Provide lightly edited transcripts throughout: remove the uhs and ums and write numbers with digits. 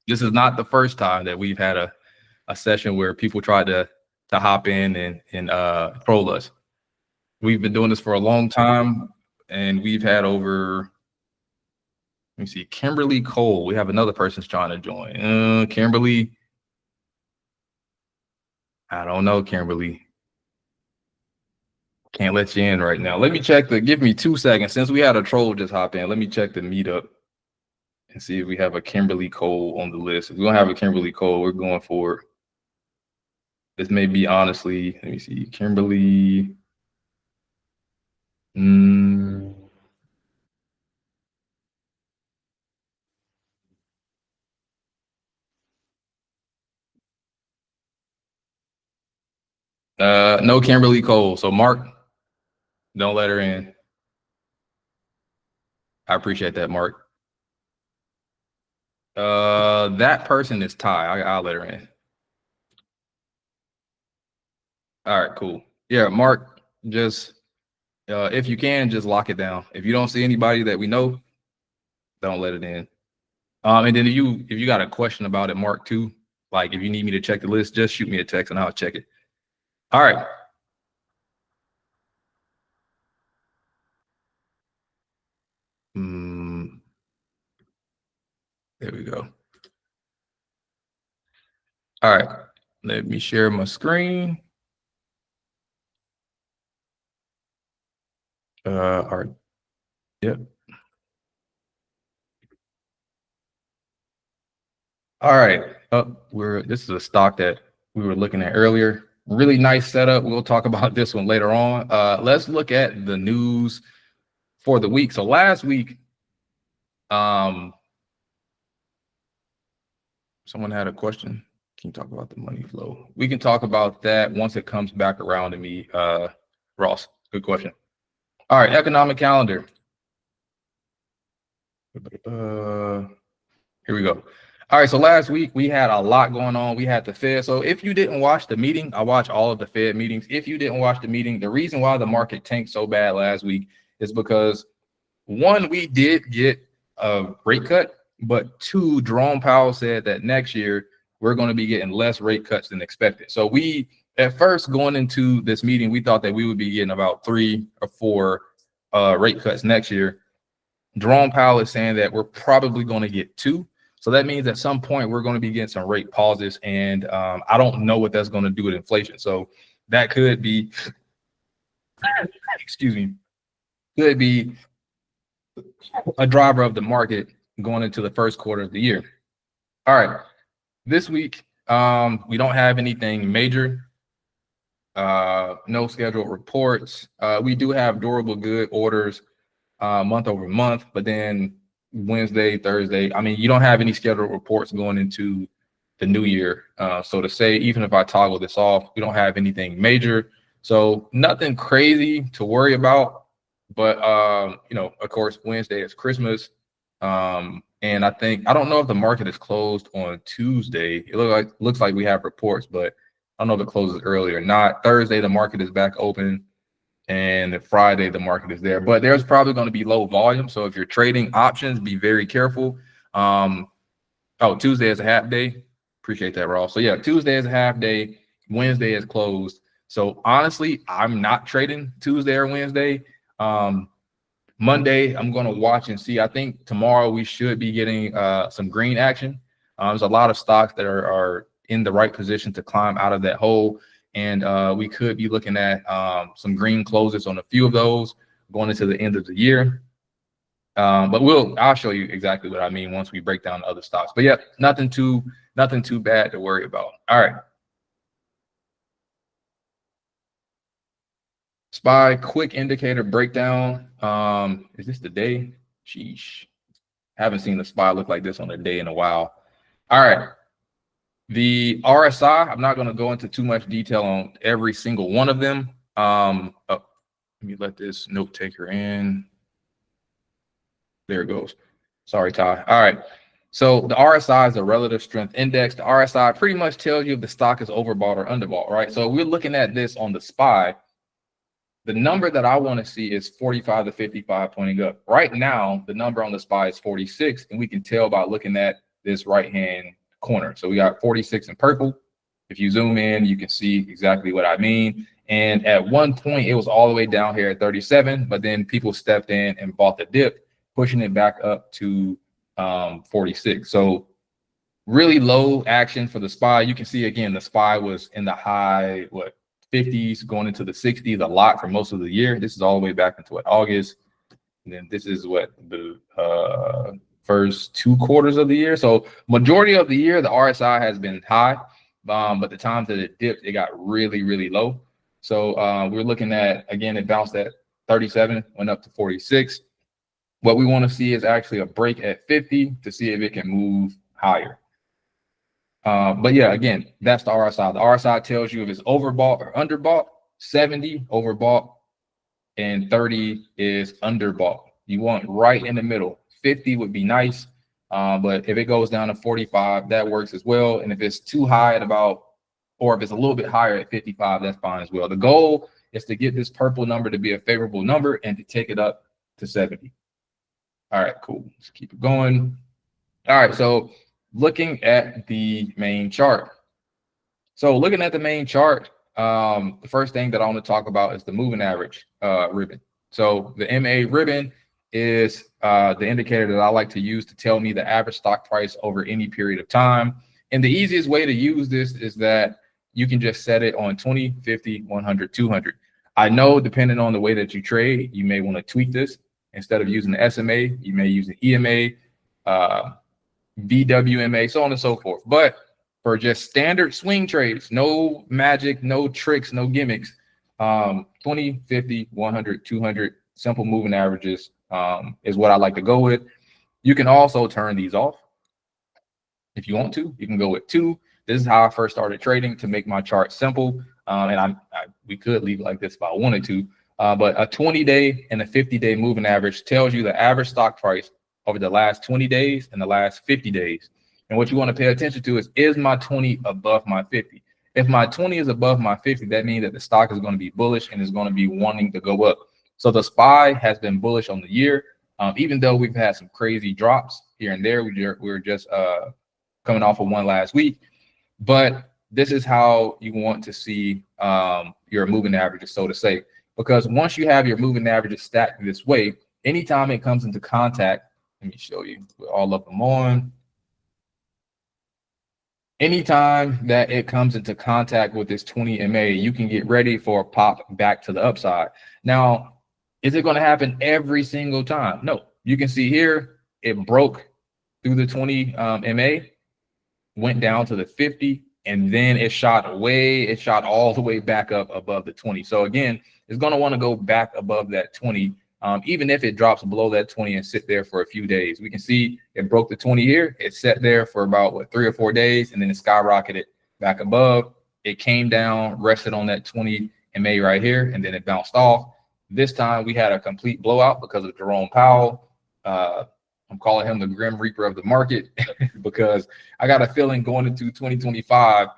This is not the first time that we've had a session where people tried to hop in and troll us. We've been doing this for a long time, and we've had over. Let me see, Kimberly Cole. We have another person's trying to join. Kimberly, I don't know, Kimberly. Can't let you in right now. Let me check give me 2 seconds. Since we had a troll just hop in, let me check the meetup and see if we have a Kimberly Cole on the list. If we don't have a Kimberly Cole, we're going for this. May be honestly, let me see, Kimberly. Mm, no Kimberly Cole. So Mark, don't let her in. I appreciate that, Mark. That person is Ty. I'll let her in. All right, cool. Yeah, Mark, just if you can, just lock it down. If you don't see anybody that we know, don't let it in. And then if you got a question about it, Mark, too, like if you need me to check the list, just shoot me a text and I'll check it. All right. There we go. All right. Let me share my screen. All right. Yep. All right. This is a stock that we were looking at earlier. Really nice setup. We'll talk about this one later on. Let's look at the news for the week. So last week, someone had a question. Can you talk about the money flow? We can talk about that once it comes back around to me. Ross, good question. All right, economic calendar. Here we go. All right, so last week we had a lot going on. We had the Fed. So if you didn't watch the meeting, I watched all of the Fed meetings. If you didn't watch the meeting, the reason why the market tanked so bad last week is because, one, we did get a rate cut, but two, Jerome Powell said that next year we're going to be getting less rate cuts than expected. So we, at first, going into this meeting, we thought that we would be getting about 3 or 4 rate cuts next year. Jerome Powell is saying that we're probably going to get 2. So that means at some point we're going to be getting some rate pauses, and I don't know what that's going to do with inflation. So that could be, excuse me, could be a driver of the market going into the first quarter of the year. All right, this week we don't have anything major. No scheduled reports. We do have durable good orders month over month, but then Wednesday, Thursday, I mean, you don't have any scheduled reports going into the new year. So to say, even if I toggle this off, we don't have anything major. So nothing crazy to worry about. But, you know, of course, Wednesday is Christmas. And I don't know if the market is closed on Tuesday. It looks like we have reports, but I don't know if it closes early or not. Thursday, the market is back open. And Friday, the market is there. But there's probably going to be low volume. So if you're trading options, be very careful. Tuesday is a half day. Appreciate that, Ross. So yeah, Tuesday is a half day. Wednesday is closed. So honestly, I'm not trading Tuesday or Wednesday. Monday, I'm going to watch and see. I think tomorrow we should be getting some green action. There's a lot of stocks that are in the right position to climb out of that hole. And we could be looking at some green closes on a few of those going into the end of the year. But I'll show you exactly what I mean once we break down the other stocks. But yeah, nothing too bad to worry about. All right. SPY quick indicator breakdown. Is this the day? Sheesh. Haven't seen the SPY look like this on a day in a while. All right. The RSI, I'm not going to go into too much detail on every single one of them. Let me let this note taker in. There it goes. Sorry, Ty. All right. So the RSI is a relative strength index. The RSI pretty much tells you if the stock is overbought or underbought, right? So we're looking at this on the SPY. The number that I want to see is 45 to 55 pointing up. Right now, the number on the SPY is 46, and we can tell by looking at this right-hand corner. So we got 46 in purple. If you zoom in, you can see exactly what I mean. And at one point, it was all the way down here at 37, but then people stepped in and bought the dip, pushing it back up to 46. So really low action for the SPY. You can see again, the SPY was in the high, 50s going into the 60s a lot for most of the year. This is all the way back into August. And then this is what the first 2 quarters of the year. So majority of the year, the RSI has been high, but the times that it dipped, it got really, really low. So we're looking at, again, it bounced at 37, went up to 46. What we want to see is actually a break at 50 to see if it can move higher. But yeah, again, that's the RSI. The RSI tells you if it's overbought or underbought. 70 overbought and 30 is underbought. You want right in the middle. 50 would be nice, but if it goes down to 45, that works as well. And if it's too high at about, or if it's a little bit higher at 55, that's fine as well. The goal is to get this purple number to be a favorable number and to take it up to 70. All right, cool. Let's keep it going. All right, so looking at the main chart. So looking at the main chart, the first thing that I want to talk about is the moving average ribbon. So the MA ribbon is the indicator that I like to use to tell me the average stock price over any period of time. And the easiest way to use this is that you can just set it on 20, 50, 100, 200. I know depending on the way that you trade, you may want to tweak this. Instead of using the SMA, you may use an EMA, BWMA, so on and so forth. But for just standard swing trades, no magic, no tricks, no gimmicks, 20, 50, 100, 200, simple moving averages is what I like to go with. You can also turn these off. If you want to, you can go with 2. This is how I first started trading to make my chart simple. And we could leave it like this if I wanted to. But a 20-day and a 50-day moving average tells you the average stock price over the last 20 days and the last 50 days. And what you want to pay attention to is my 20 above my 50? If my 20 is above my 50, that means that the stock is going to be bullish and is going to be wanting to go up. So the SPY has been bullish on the year, even though we've had some crazy drops here and there. We're just coming off of one last week. But this is how you want to see your moving averages, so to say, because once you have your moving averages stacked this way, anytime it comes into contact, let me show you with all of them on. Anytime that it comes into contact with this 20 MA, you can get ready for a pop back to the upside. Now, is it going to happen every single time? No. You can see here, it broke through the 20 MA, went down to the 50, and then it shot all the way back up above the 20. So again, it's going to want to go back above that 20. Even if it drops below that 20 and sit there for a few days. We can see it broke the 20 here. It sat there for about 3 or 4 days, and then it skyrocketed back above. It came down, rested on that 20 MA right here, and then it bounced off. This time we had a complete blowout because of Jerome Powell. I'm calling him the Grim Reaper of the market because I got a feeling going into 2025,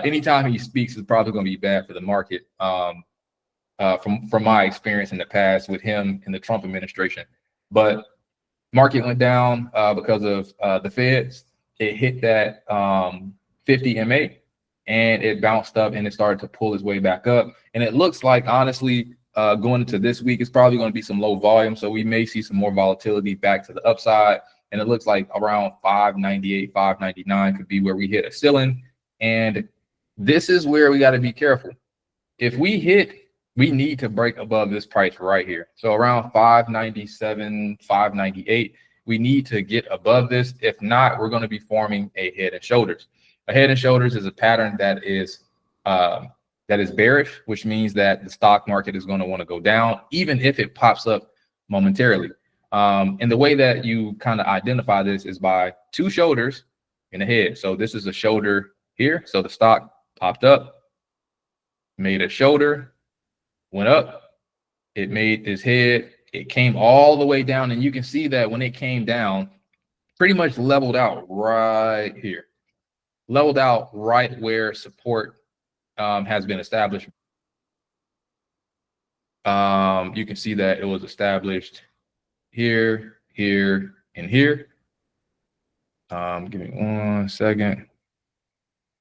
anytime he speaks is probably going to be bad for the market. From my experience in the past with him in the Trump administration. But market went down because of the Feds. It hit that 50 MA and it bounced up and it started to pull its way back up. And it looks like, honestly, going into this week, it's probably going to be some low volume. So we may see some more volatility back to the upside. And it looks like around 598, 599 could be where we hit a ceiling. And this is where we got to be careful. If we need to break above this price right here. So around 597, 598, we need to get above this. If not, we're going to be forming a head and shoulders. A head and shoulders is a pattern that is bearish, which means that the stock market is going to want to go down, even if it pops up momentarily. And the way that you kind of identify this is by 2 shoulders in the head. So this is a shoulder here. So the stock popped up, made a shoulder, went up, it made this head, it came all the way down, and you can see that when it came down, pretty much leveled out right here, leveled out right where support has been established. You can see that it was established here, here, and here. Give me 1 second.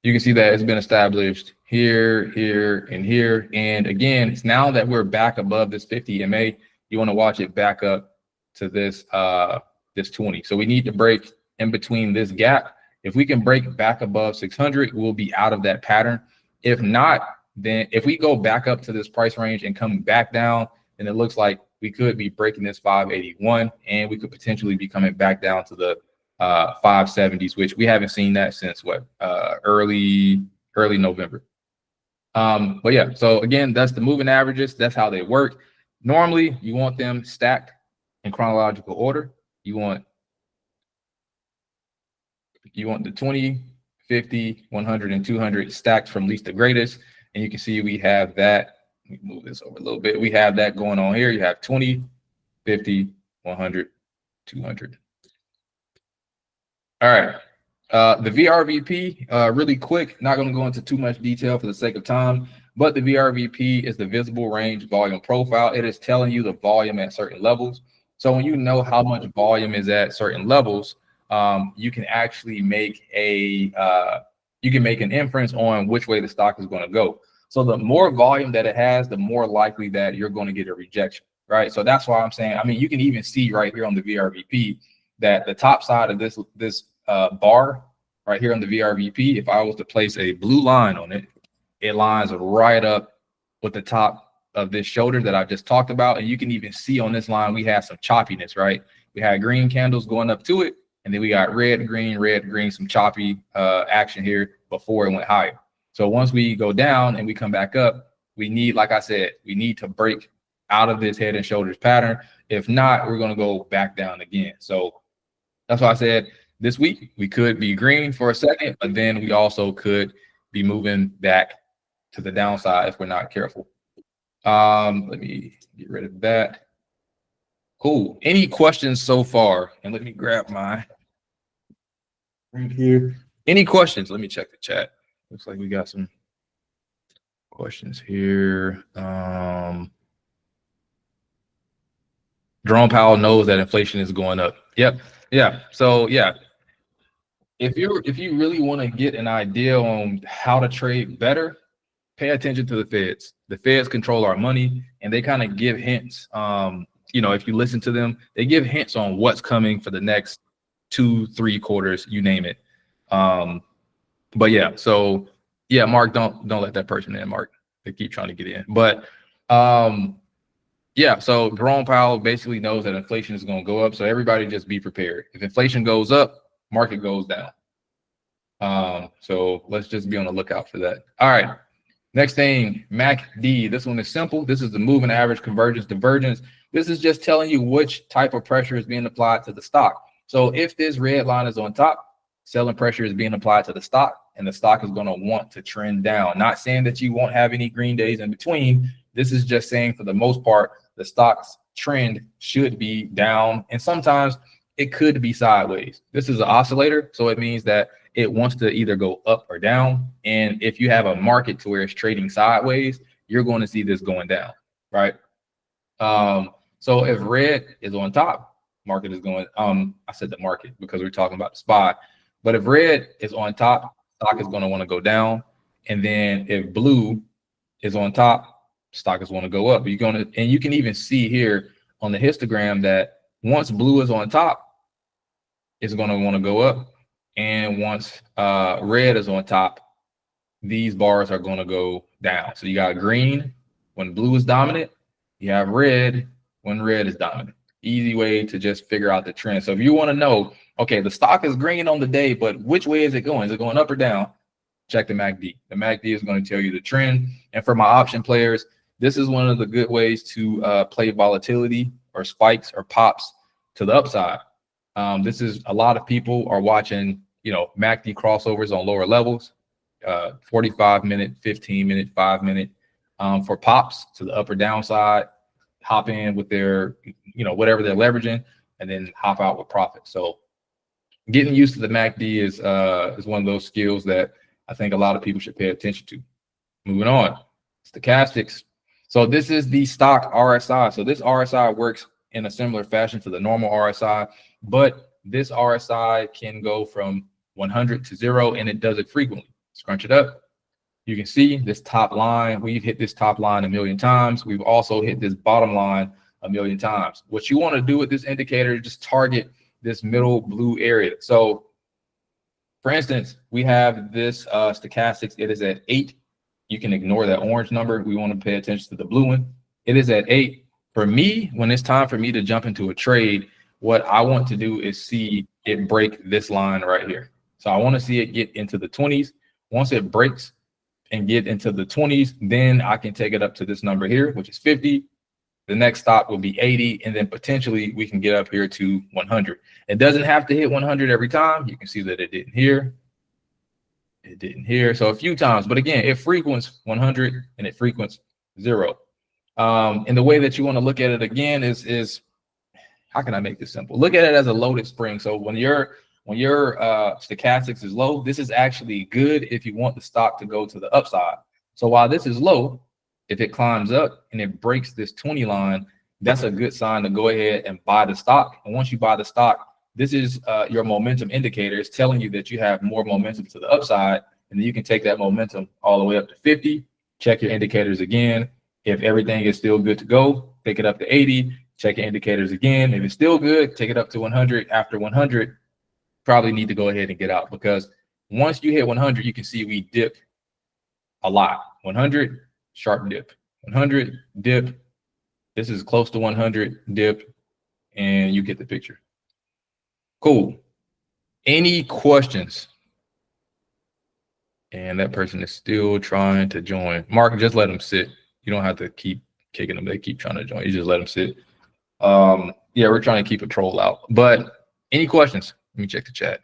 You can see that it's been established here, here, and here. And again, it's now that we're back above this 50 MA, you want to watch it back up to this this 20. So we need to break in between this gap. If we can break back above 600, we'll be out of that pattern. If not, then if we go back up to this price range and come back down, then it looks like we could be breaking this 581, and we could potentially be coming back down to the 570s, which we haven't seen that since what early November. But yeah, so again, that's the moving averages. That's how they work. Normally, you want them stacked in chronological order. You want the 20, 50, 100, and 200 stacked from least to greatest. And you can see we have that. Let me move this over a little bit. We have that going on here. You have 20, 50, 100, 200. All right. The VRVP, really quick, not going to go into too much detail for the sake of time, but the VRVP is the visible range volume profile. It is telling you the volume at certain levels. So when you know how much volume is at certain levels, you can actually make an inference on which way the stock is going to go. So the more volume that it has, the more likely that you're going to get a rejection, right? So that's why I'm saying, I mean, you can even see right here on the VRVP that the top side of this bar right here on the VRVP, if I was to place a blue line on it, it lines right up with the top of this shoulder that I just talked about. And you can even see on this line, we have some choppiness, right? We had green candles going up to it, and then we got red, green, some choppy action here before it went higher. So once we go down and we come back up, we need, like I said, we need to break out of this head and shoulders pattern. If not, we're going to go back down again. So that's why I said this week we could be green for a second, but then we also could be moving back to the downside if we're not careful. Let me get rid of that. Cool. Any questions so far? And let me grab my right here. Any questions? Let me check the chat. Looks like we got some questions here. Jerome Powell knows that inflation is going up. Yep. Yeah. So yeah, if you really want to get an idea on how to trade better, pay attention to the Feds. The Feds control our money, and they kind of give hints. If you listen to them, they give hints on what's coming for the next 2-3 quarters, you name it. But yeah, so yeah, Mark, don't let that person in, Mark. They keep trying to get in. But yeah, so Jerome Powell basically knows that inflation is going to go up. So everybody just be prepared. If inflation goes up, market goes down. So let's just be on the lookout for that. All right. Next thing, MACD. This one is simple. This is the moving average convergence divergence. This is just telling you which type of pressure is being applied to the stock. So if this red line is on top, selling pressure is being applied to the stock, and the stock is going to want to trend down. Not saying that you won't have any green days in between. This is just saying for the most part, the stock's trend should be down, and sometimes it could be sideways. This is an oscillator, so it means that it wants to either go up or down. And if you have a market to where it's trading sideways, you're going to see this going down, right? So if red is on top, market is going, I said the market because we're talking about the SPY, but if red is on top, stock is going to want to go down. And then if blue is on top, stock is going to go up. You're going to, and you can even see here on the histogram that once blue is on top, it's going to want to go up. And once red is on top, these bars are going to go down. So you got green when blue is dominant. You have red when red is dominant. Easy way to just figure out the trend. So if you want to know, okay, the stock is green on the day, but which way is it going? Is it going up or down? Check the MACD. The MACD is going to tell you the trend. And for my option players, this is one of the good ways to play volatility or spikes or pops to the upside. This is a lot of people are watching, MACD crossovers on lower levels, 45-minute, 15-minute, 5-minute for pops to the up or downside, hop in with their, whatever they're leveraging, and then hop out with profit. So getting used to the MACD is one of those skills that I think a lot of people should pay attention to. Moving on, stochastics. So this is the stock RSI. So this RSI works in a similar fashion to the normal RSI, but this RSI can go from 100 to 0, and it does it frequently. Scrunch it up. You can see this top line. We've hit this top line a million times. We've also hit this bottom line a million times. What you want to do with this indicator is just target this middle blue area. So for instance, we have this stochastics. It is at 8. You can ignore that orange number. We want to pay attention to the blue one. It is at 8. For me, when it's time for me to jump into a trade, what I want to do is see it break this line right here. So I want to see it get into the 20s. Once it breaks and get into the 20s, then I can take it up to this number here, which is 50. The next stop will be 80, and then potentially we can get up here to 100. It doesn't have to hit 100 every time. You can see that it didn't here. It didn't here. So a few times, but again, it frequents 100 and it frequents 0. And the way that you want to look at it again is how can I make this simple? Look at it as a loaded spring. So when your stochastics is low, this is actually good if you want the stock to go to the upside. So while this is low, if it climbs up and it breaks this 20 line, that's a good sign to go ahead and buy the stock. And once you buy the stock, this is your momentum indicator. It's telling you that you have more momentum to the upside, and then you can take that momentum all the way up to 50. Check your indicators again. If everything is still good to go, take it up to 80. Check your indicators again. If it's still good, take it up to 100. After 100, probably need to go ahead and get out, because once you hit 100, you can see we dip a lot. 100, sharp dip. 100, dip. This is close to 100, dip, and you get the picture. Cool. Any questions? And that person is still trying to join. Mark, just let them sit. You don't have to keep kicking them. They keep trying to join. You just let them sit. Yeah, we're trying to keep a troll out. But any questions? Let me check the chat.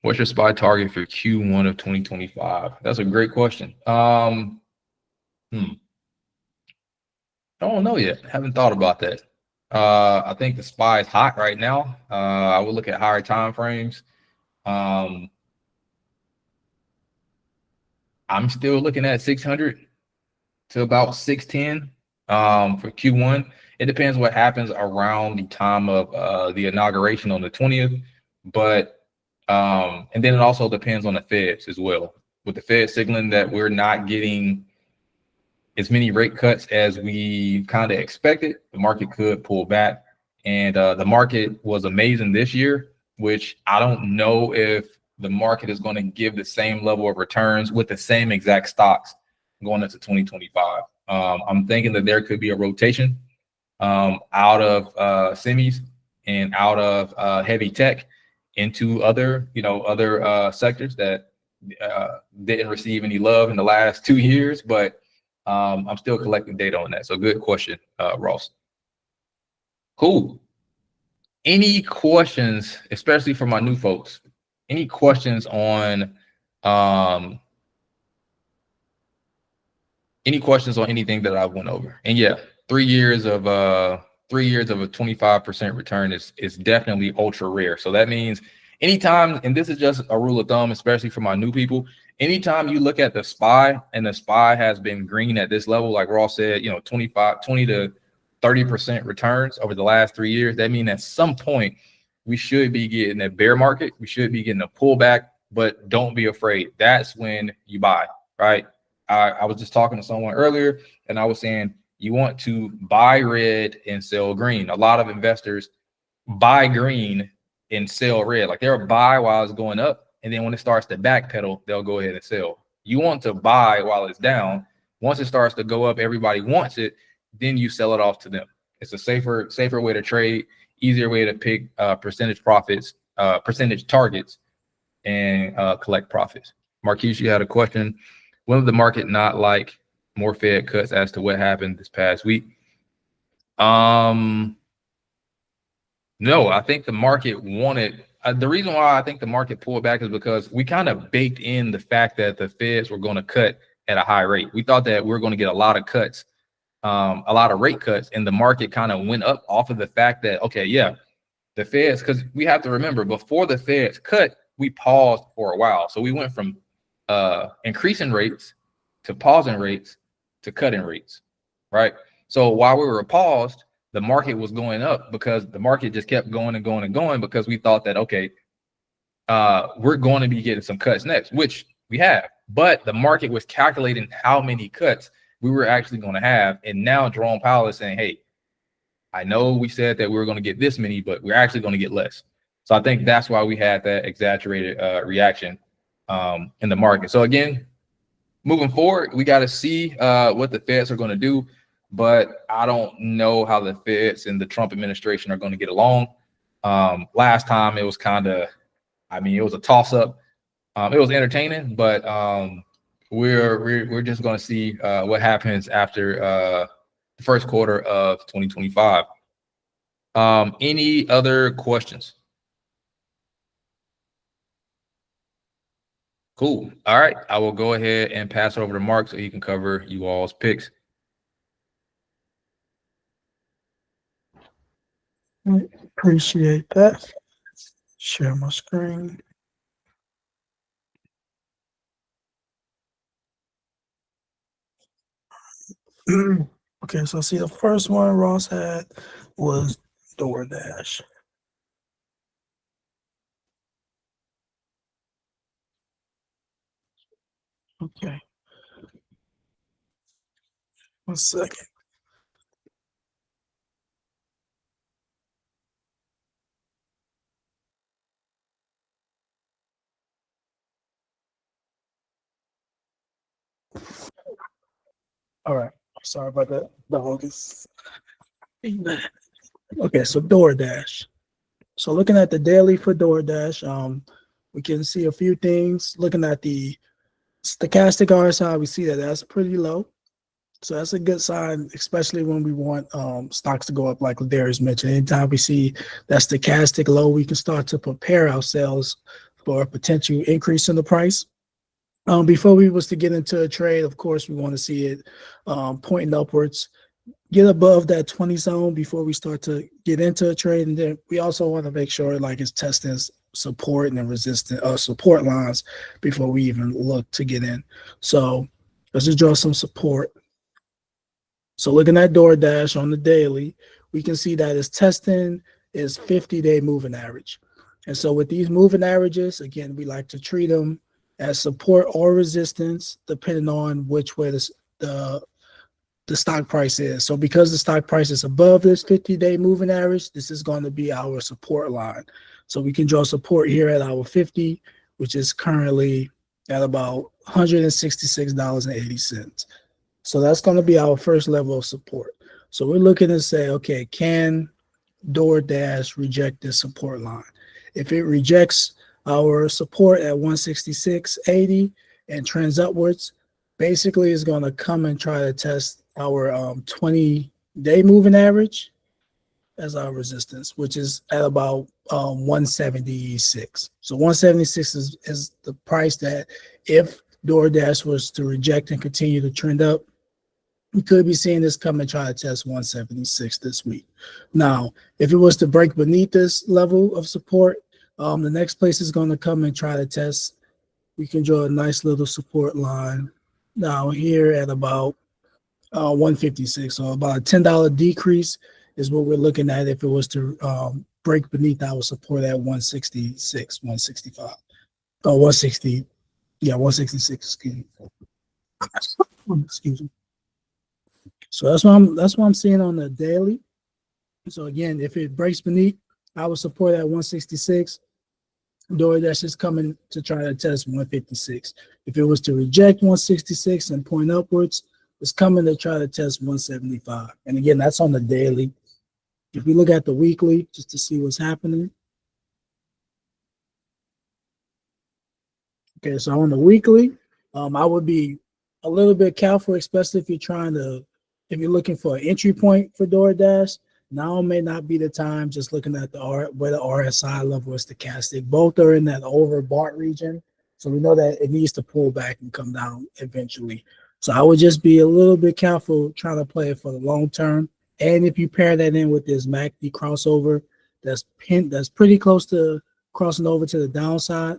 What's your SPY target for Q1 of 2025? That's a great question. I don't know yet. Haven't thought about that. I think the SPY is hot right now. I would look at higher time frames. I'm still looking at 600 to about 610 for Q1. It depends what happens around the time of the inauguration on the 20th, but and then it also depends on the Feds as well. With the Fed signaling that we're not getting as many rate cuts as we kind of expected, the market could pull back. And the market was amazing this year, which I don't know if the market is going to give the same level of returns with the same exact stocks going into 2025. I'm thinking that there could be a rotation out of semis and out of heavy tech into other, sectors that didn't receive any love in the last 2 years, but I'm still collecting data on that. So good question, Ross. Cool. Any questions, especially for my new folks? Any questions on anything that I went over? And yeah, 3 years of a 25% return is definitely ultra rare. So that means anytime, and this is just a rule of thumb, especially for my new people, anytime you look at the SPY and the SPY has been green at this level, like Ross said, 20 to 30% returns over the last 3 years, that means at some point we should be getting a bear market. We should be getting a pullback, but don't be afraid. That's when you buy, right? I was just talking to someone earlier, and I was saying you want to buy red and sell green. A lot of investors buy green and sell red. Like they'll buy while it's going up, and then when it starts to backpedal, they'll go ahead and sell. You want to buy while it's down. Once it starts to go up, everybody wants it, then you sell it off to them. It's a safer way to trade, easier way to pick percentage profits, percentage targets, and collect profits. Marquise, you had a question. When did the market not like more Fed cuts as to what happened this past week? No, I think the market wanted. The reason why I think the market pulled back is because we kind of baked in the fact that the Feds were going to cut at a high rate. We thought that we were going to get a lot of cuts, a lot of rate cuts, and the market kind of went up off of the fact that, okay, yeah, the Feds, because we have to remember, before the Feds cut, we paused for a while. So we went from increasing rates to pausing rates to cutting rates, right? So while we were paused, the market was going up because the market just kept going and going and going because we thought that, okay, we're going to be getting some cuts next, which we have. But the market was calculating how many cuts we were actually going to have. And now Jerome Powell is saying, hey, I know we said that we were going to get this many, but we're actually going to get less. So I think that's why we had that exaggerated reaction in the market. So again, moving forward, we got to see what the Feds are going to do. But I don't know how the Feds and the Trump administration are going to get along. Last time it was kind of, I mean, it was a toss up. It was entertaining, but we're just going to see what happens after the first quarter of 2025. Any other questions? Cool. All right. I will go ahead and pass it over to Mark so he can cover you all's picks. Appreciate that. Share my screen. Okay, so see the first one Ross had was DoorDash. Okay. 1 second. All right. Sorry about that. Dog is. Okay, so DoorDash. So looking at the daily for DoorDash, we can see a few things. Looking at the stochastic RSI, we see that that's pretty low. So that's a good sign, especially when we want stocks to go up, like Darius mentioned. Anytime we see that stochastic low, we can start to prepare ourselves for a potential increase in the price. Before we was to get into a trade, of course, we want to see it pointing upwards, get above that 20 zone before we start to get into a trade. And then we also want to make sure like it's testing support and resistance support lines before we even look to get in. So let's just draw some support. So looking at DoorDash on the daily, we can see that it's testing is 50-day moving average. And so with these moving averages, again, we like to treat them as support or resistance, depending on which way the stock price is. So because the stock price is above this 50-day moving average, this is going to be our support line. So we can draw support here at our 50, which is currently at about $166.80. So that's going to be our first level of support. So we're looking to say, okay, can DoorDash reject this support line? If it rejects our support at 166.80 and trends upwards, basically it's going to come and try to test our 20-day moving average as our resistance, which is at about 176. So 176 is the price that if DoorDash was to reject and continue to trend up, we could be seeing this come and try to test 176 this week. Now, if it was to break beneath this level of support, the next place is going to come and try to test. We can draw a nice little support line down here at about 156. So about a $10 decrease is what we're looking at if it was to break beneath our support at 166, 165. 160. Yeah, 166. Excuse me. So that's what I'm seeing on the daily. So again, if it breaks beneath our support at 166, DoorDash is coming to try to test 156. If it was to reject 166 and point upwards, it's coming to try to test 175. And again, that's on the daily. If we look at the weekly, just to see what's happening. Okay, so on the weekly, I would be a little bit careful, especially if you're looking for an entry point for DoorDash. Now may not be the time. Just looking at where the RSI level is stochastic. Both are in that overbought region, so we know that it needs to pull back and come down eventually. So I would just be a little bit careful trying to play it for the long term. And if you pair that in with this MACD crossover, that's pretty close to crossing over to the downside,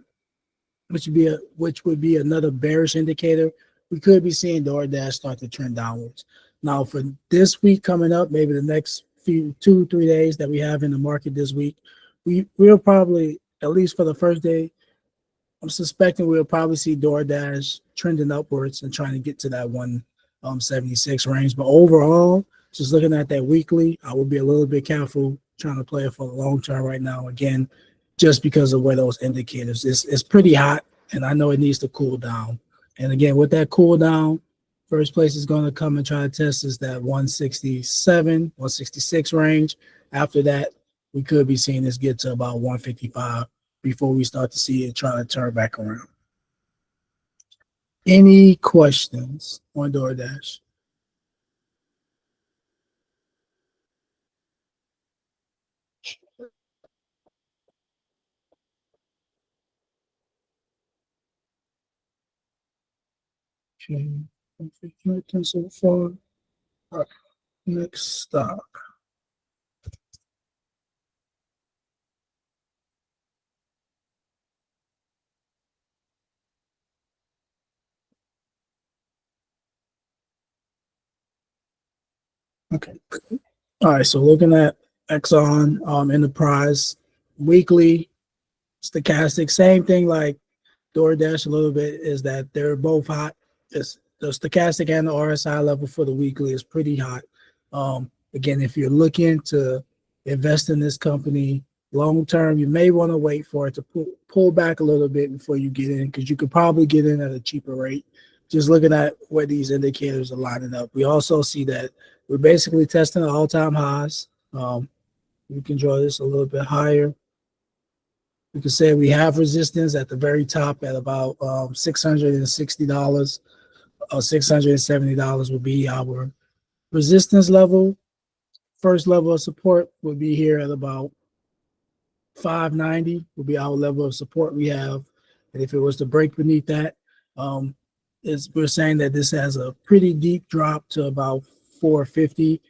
which would be another bearish indicator. We could be seeing DoorDash start to trend downwards. Now, for this week coming up, maybe the next few 2-3 days that we have in the market this week, we'll probably, at least for the first day, I'm suspecting we'll probably see DoorDash trending upwards and trying to get to that 176 range. But overall, just looking at that weekly, I would be a little bit careful trying to play it for the long term right now. Again, just because of where those indicators it's pretty hot, and I know it needs to cool down. And again, with that cool down, first place is going to come and try to test is that 167, 166 range. After that, we could be seeing this get to about 155 before we start to see it try to turn back around. Any questions on DoorDash? Okay, nothing so far. All right, next stop. Okay. All right, so looking at Exxon Enterprise weekly stochastic, same thing like DoorDash a little bit is that they're both hot. It's the stochastic and the RSI level for the weekly is pretty hot. Again, if you're looking to invest in this company long term, you may want to wait for it to pull back a little bit before you get in, because you could probably get in at a cheaper rate. Just looking at where these indicators are lining up, we also see that we're basically testing the all-time highs. You can draw this a little bit higher. We can say we have resistance at the very top at about $660 or $670 would be our resistance level. First level of support would be here at about 590 would be our level of support we have. And if it was to break beneath that, we're saying that this has a pretty deep drop to about 450.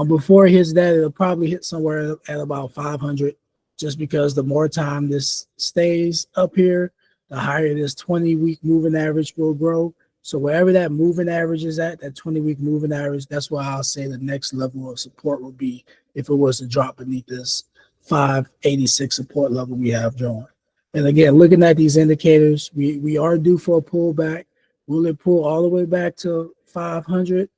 Before it hits that, it'll probably hit somewhere at about 500, just because the more time this stays up here, the higher this 20-week moving average will grow. So wherever that moving average is at, that 20-week moving average, that's why I'll say the next level of support would be if it was to drop beneath this 586 support level we have drawn. And again, looking at these indicators, we are due for a pullback. Will it pull all the way back to 500?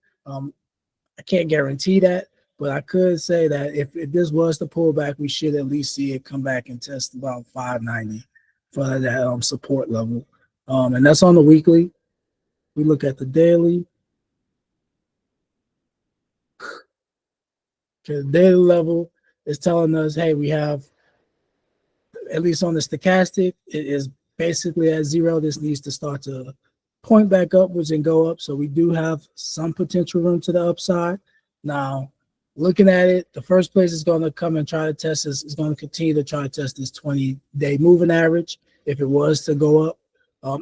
I can't guarantee that, but I could say that if this was to pull back, we should at least see it come back and test about 590 for that support level. And that's on the weekly. We look at the daily. Okay, the daily level is telling us, hey, we have, at least on the stochastic, it is basically at zero. This needs to start to point back upwards and go up. So we do have some potential room to the upside. Now, looking at it, the first place is going to come and try to test this, is going to continue to try to test this 20-day moving average if it was to go up.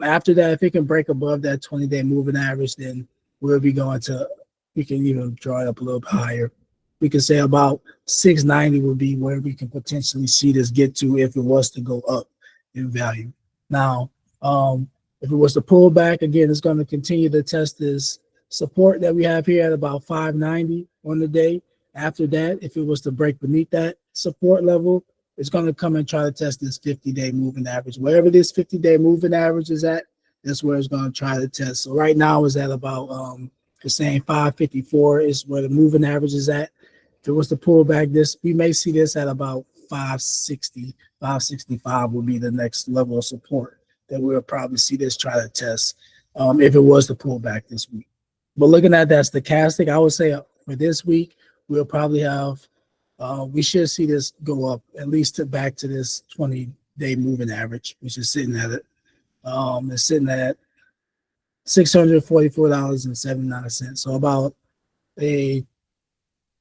After that, if it can break above that 20-day moving average, then we'll be going to, we can even draw it up a little bit higher. We can say about 690 would be where we can potentially see this get to if it was to go up in value. Now, if it was to pull back, again, it's going to continue to test this support that we have here at about 590 on the day. After that, if it was to break beneath that support level, it's going to come and try to test this 50-day moving average. Wherever this 50-day moving average is at, that's where it's going to try to test. So right now is at about, we're saying 554 is where the moving average is at. If it was to pull back this, we may see this at about 560, 565 will be the next level of support that we'll probably see this try to test if it was to pull back this week. But looking at that stochastic, I would say for this week, we'll probably have, we should see this go up at least back to this 20-day moving average, which is sitting at it. It's sitting at $644.79. So about a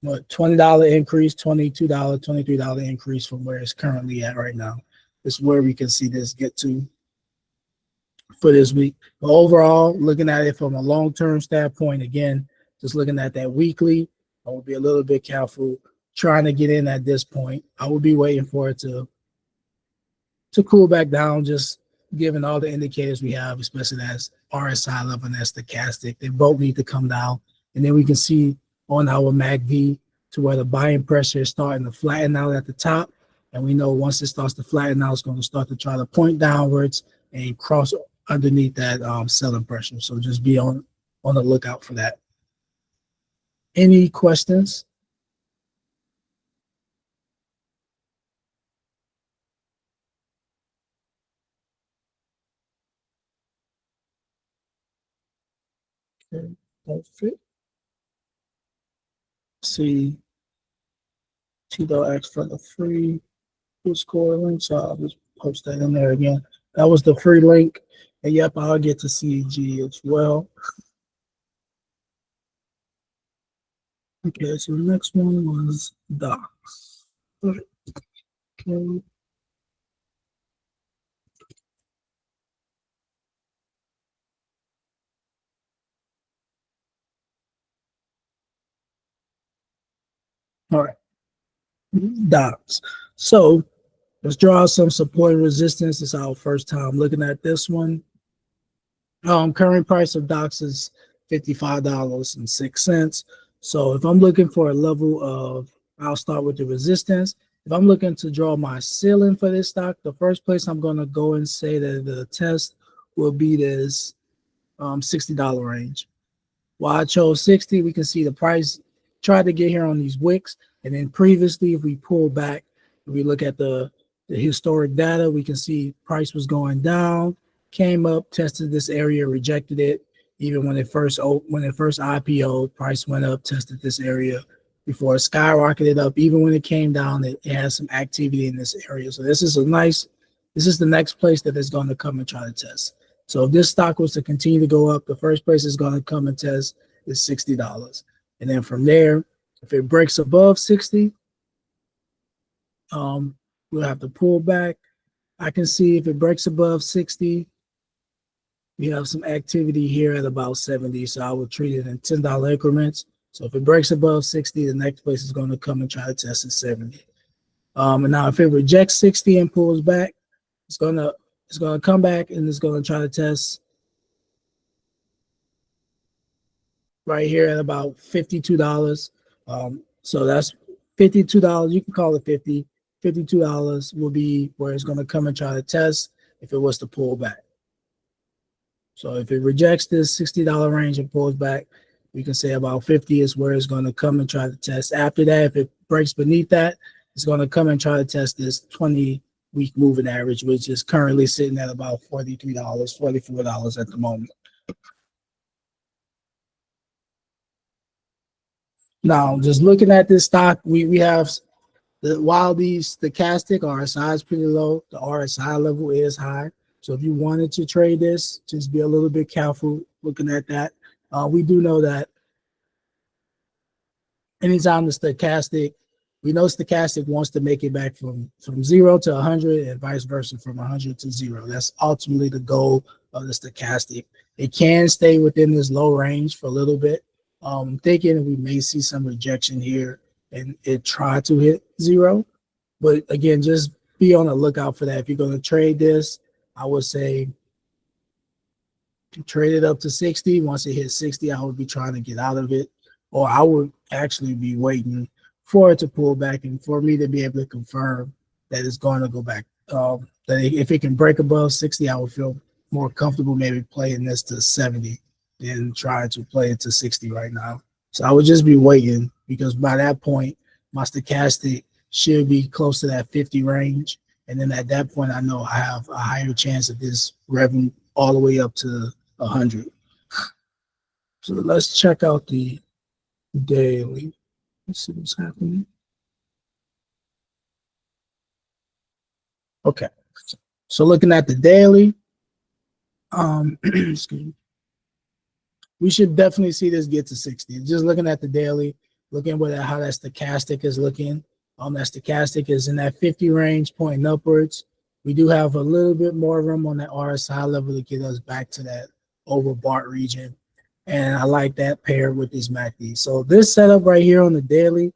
$20 increase, $22, $23 increase from where it's currently at right now. This is where we can see this get to for this week. But overall, looking at it from a long-term standpoint, again, just looking at that weekly, I will be a little bit careful trying to get in at this point. I will be waiting for it to cool back down, just given all the indicators we have, especially as RSI level and as stochastic. They both need to come down. And then we can see on our MACD to where the buying pressure is starting to flatten out at the top. And we know once it starts to flatten out, it's going to start to try to point downwards and cross underneath that selling pressure. So just be on the lookout for that. Any questions? Okay, perfect. See, Tito asked for the free score link, so I'll just post that in there again. That was the free link. And yep, I'll get to CG as well. Okay, so the next one was docs. Okay. All right, docs. So let's draw some support and resistance. It's our first time looking at this one. Current price of docs is $55.06. So if I'm looking for a level of, I'll start with the resistance. If I'm looking to draw my ceiling for this stock, the first place I'm going to go and say that the test will be this $60 range. Why I chose 60, we can see the price tried to get here on these wicks. And then previously, if we pull back, if we look at the historic data, we can see price was going down, came up, tested this area, rejected it. Even when it first IPO, price went up, tested this area before it skyrocketed up. Even when it came down, it has some activity in this area. So this is the next place that it's going to come and try to test. So if this stock was to continue to go up, the first place it's going to come and test is $60. And then from there, if it breaks above 60, we'll have to pull back. I can see if it breaks above 60, we have some activity here at about 70. So I would treat it in $10 increments. So if it breaks above 60, the next place is going to come and try to test at 70. And now if it rejects 60 and pulls back, it's gonna come back and it's gonna try to test right here at about $52. So that's $52. You can call it 50. $52 will be where it's going to come and try to test if it was to pull back. So if it rejects this $60 range and pulls back, we can say about 50 is where it's going to come and try to test. After that, if it breaks beneath that, it's going to come and try to test this 20-week moving average, which is currently sitting at about $43, $44 at the moment. Now, just looking at this stock, we have while the stochastic RSI is pretty low, the RSI level is high. So if you wanted to trade this, just be a little bit careful looking at that. We do know that anytime the stochastic, we know stochastic wants to make it back from 0 to 100 and vice versa from 100 to 0. That's ultimately the goal of the stochastic. It can stay within this low range for a little bit. I'm thinking we may see some rejection here and it try to hit 0. But again, just be on the lookout for that. If you're going to trade this, I would say trade it up to 60. Once it hits 60, I would be trying to get out of it. Or I would actually be waiting for it to pull back and for me to be able to confirm that it's going to go back. That if it can break above 60, I would feel more comfortable maybe playing this to 70 than trying to play it to 60 right now. So I would just be waiting because by that point, my stochastic should be close to that 50 range. And then at that point, I know I have a higher chance of this revenue all the way up to 100. So let's check out the daily. Let's see what's happening. Okay. So looking at the daily, excuse me, we should definitely see this get to 60. Just looking at the daily, looking at how that stochastic is looking. That stochastic is in that 50 range, pointing upwards. We do have a little bit more room on that RSI level to get us back to that overbought region. And I like that paired with this MACD. So this setup right here on the daily,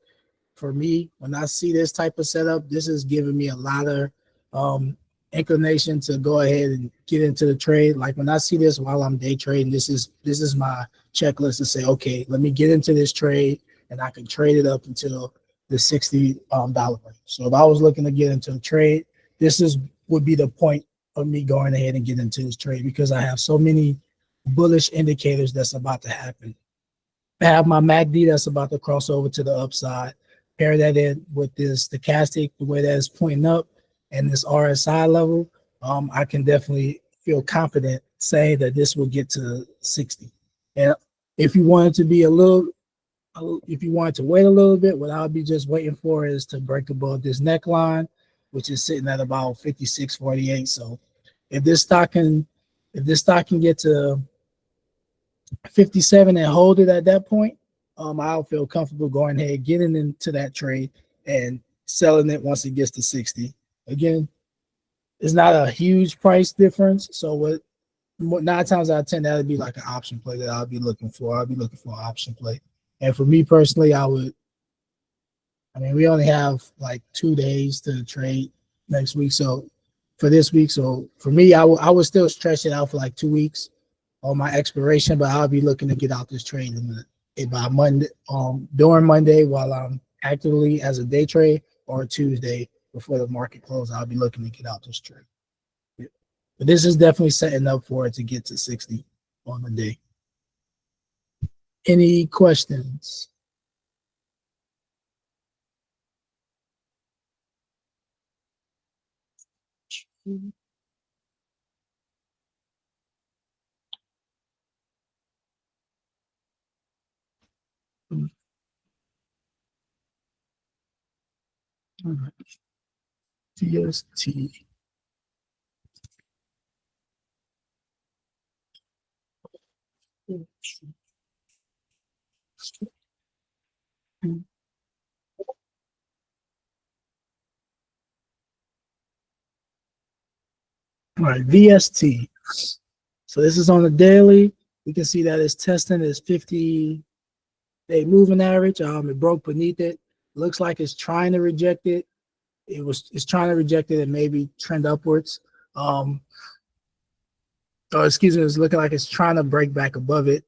for me, when I see this type of setup, this is giving me a lot of inclination to go ahead and get into the trade. Like when I see this while I'm day trading, this is my checklist to say, okay, let me get into this trade and I can trade it up until the $60 range. So if I was looking to get into a trade, would be the point of me going ahead and getting into this trade, because I have so many bullish indicators that's about to happen. I have my MACD that's about to cross over to the upside. Pair that in with this stochastic, the way that is pointing up, and this RSI level, I can definitely feel confident saying that this will get to 60. And if you wanted to be if you wanted to wait a little bit, what I'll be just waiting for is to break above this neckline, which is sitting at about 56.48. So if this stock can get to 57 and hold it at that point, I'll feel comfortable going ahead, getting into that trade and selling it once it gets to 60. Again, it's not a huge price difference. So what 9 times out of 10, that would be like an option play that I'll be looking for. I'll be looking for an option play. And for me personally, we only have like 2 days to trade next week. So for this week, so for me, I would still stretch it out for like 2 weeks on my expiration, but I'll be looking to get out this trade by Monday, during Monday while I'm actively as a day trade, or Tuesday before the market closes. I'll be looking to get out this trade. Yeah. But this is definitely setting up for it to get to 60 on the day. Any questions? All right. TST. All right, VST. So this is on the daily. We can see that it's testing its 50-day moving average. It broke beneath it. Looks like it's trying to reject it. It's trying to reject it and maybe trend upwards. It's looking like it's trying to break back above it.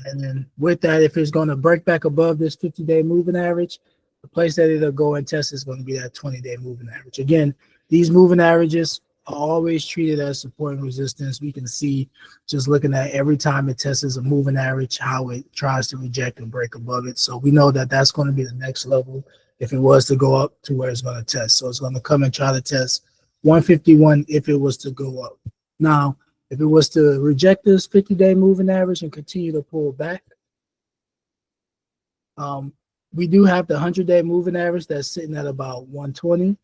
And then with that, if it's going to break back above this 50-day moving average, the place that it'll go and test is going to be that 20-day moving average. Again, these moving averages are always treated as support and resistance. We can see just looking at every time it tests a moving average, how it tries to reject and break above it. So we know that that's going to be the next level if it was to go up to where it's going to test. So it's going to come and try to test 151 if it was to go up. Now, if it was to reject this 50-day moving average and continue to pull back, we do have the 100-day moving average that's sitting at about 120.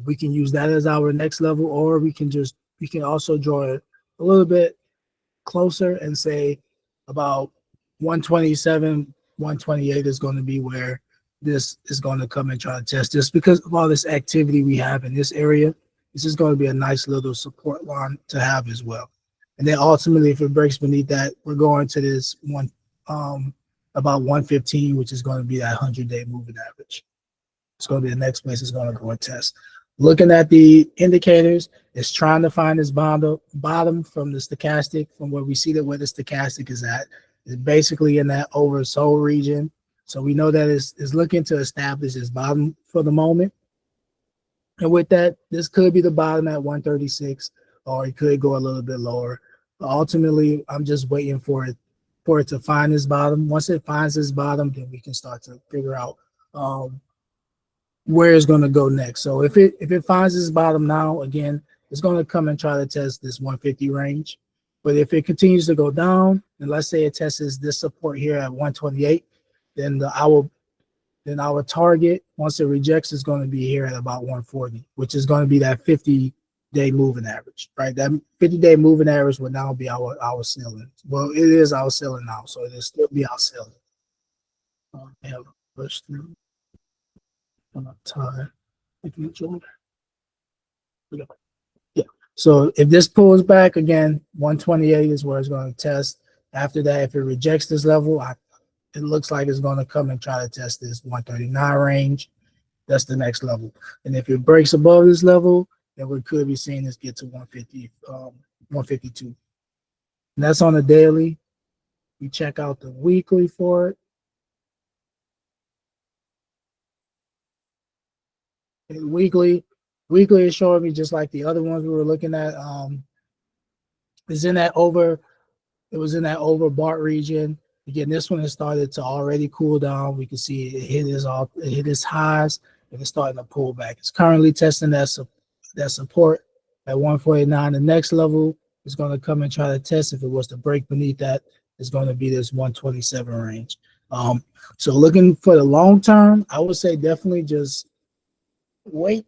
We can use that as our next level, or we can also draw it a little bit closer and say about 127, 128 is going to be where this is going to come and try to test. Just because of all this activity we have in this area, this is going to be a nice little support line to have as well. And then ultimately, if it breaks beneath that, we're going to this about 115, which is going to be that 100-day moving average. It's going to be the next place it's going to go and test. Looking at the indicators, it's trying to find this bottom from the stochastic, from where we see that where the stochastic is at. It's basically in that oversold region. So we know that it's looking to establish its bottom for the moment. And with that, this could be the bottom at 136, or it could go a little bit lower. But ultimately, I'm just waiting for it to find this bottom. Once it finds this bottom, then we can start to figure out where it's going to go next. So if it finds this bottom now, again, it's going to come and try to test this 150 range. But if it continues to go down, and let's say it tests this support here at 128, then our target, once it rejects, is going to be here at about 140, which is going to be that 50-day moving average, right? That 50-day moving average would now be our ceiling. Well, it is our ceiling now, so it'll still be our ceiling. Have a push through on a time. Yeah. So if this pulls back again, 128 is where it's going to test. After that, if it rejects this level, it looks like it's going to come and try to test this 139 range. That's the next level. And if it breaks above this level, then we could be seeing this get to 150, 152. And that's on the daily. We check out the weekly for it. And weekly is showing me just like the other ones we were looking at. Is in that over. It was in that over BART region. Again, this one has started to already cool down. We can see it hit its highs, and it's starting to pull back. It's currently testing that support at 149. The next level is going to come and try to test. If it was to break beneath that, it's going to be this 127 range. So looking for the long term, I would say definitely just wait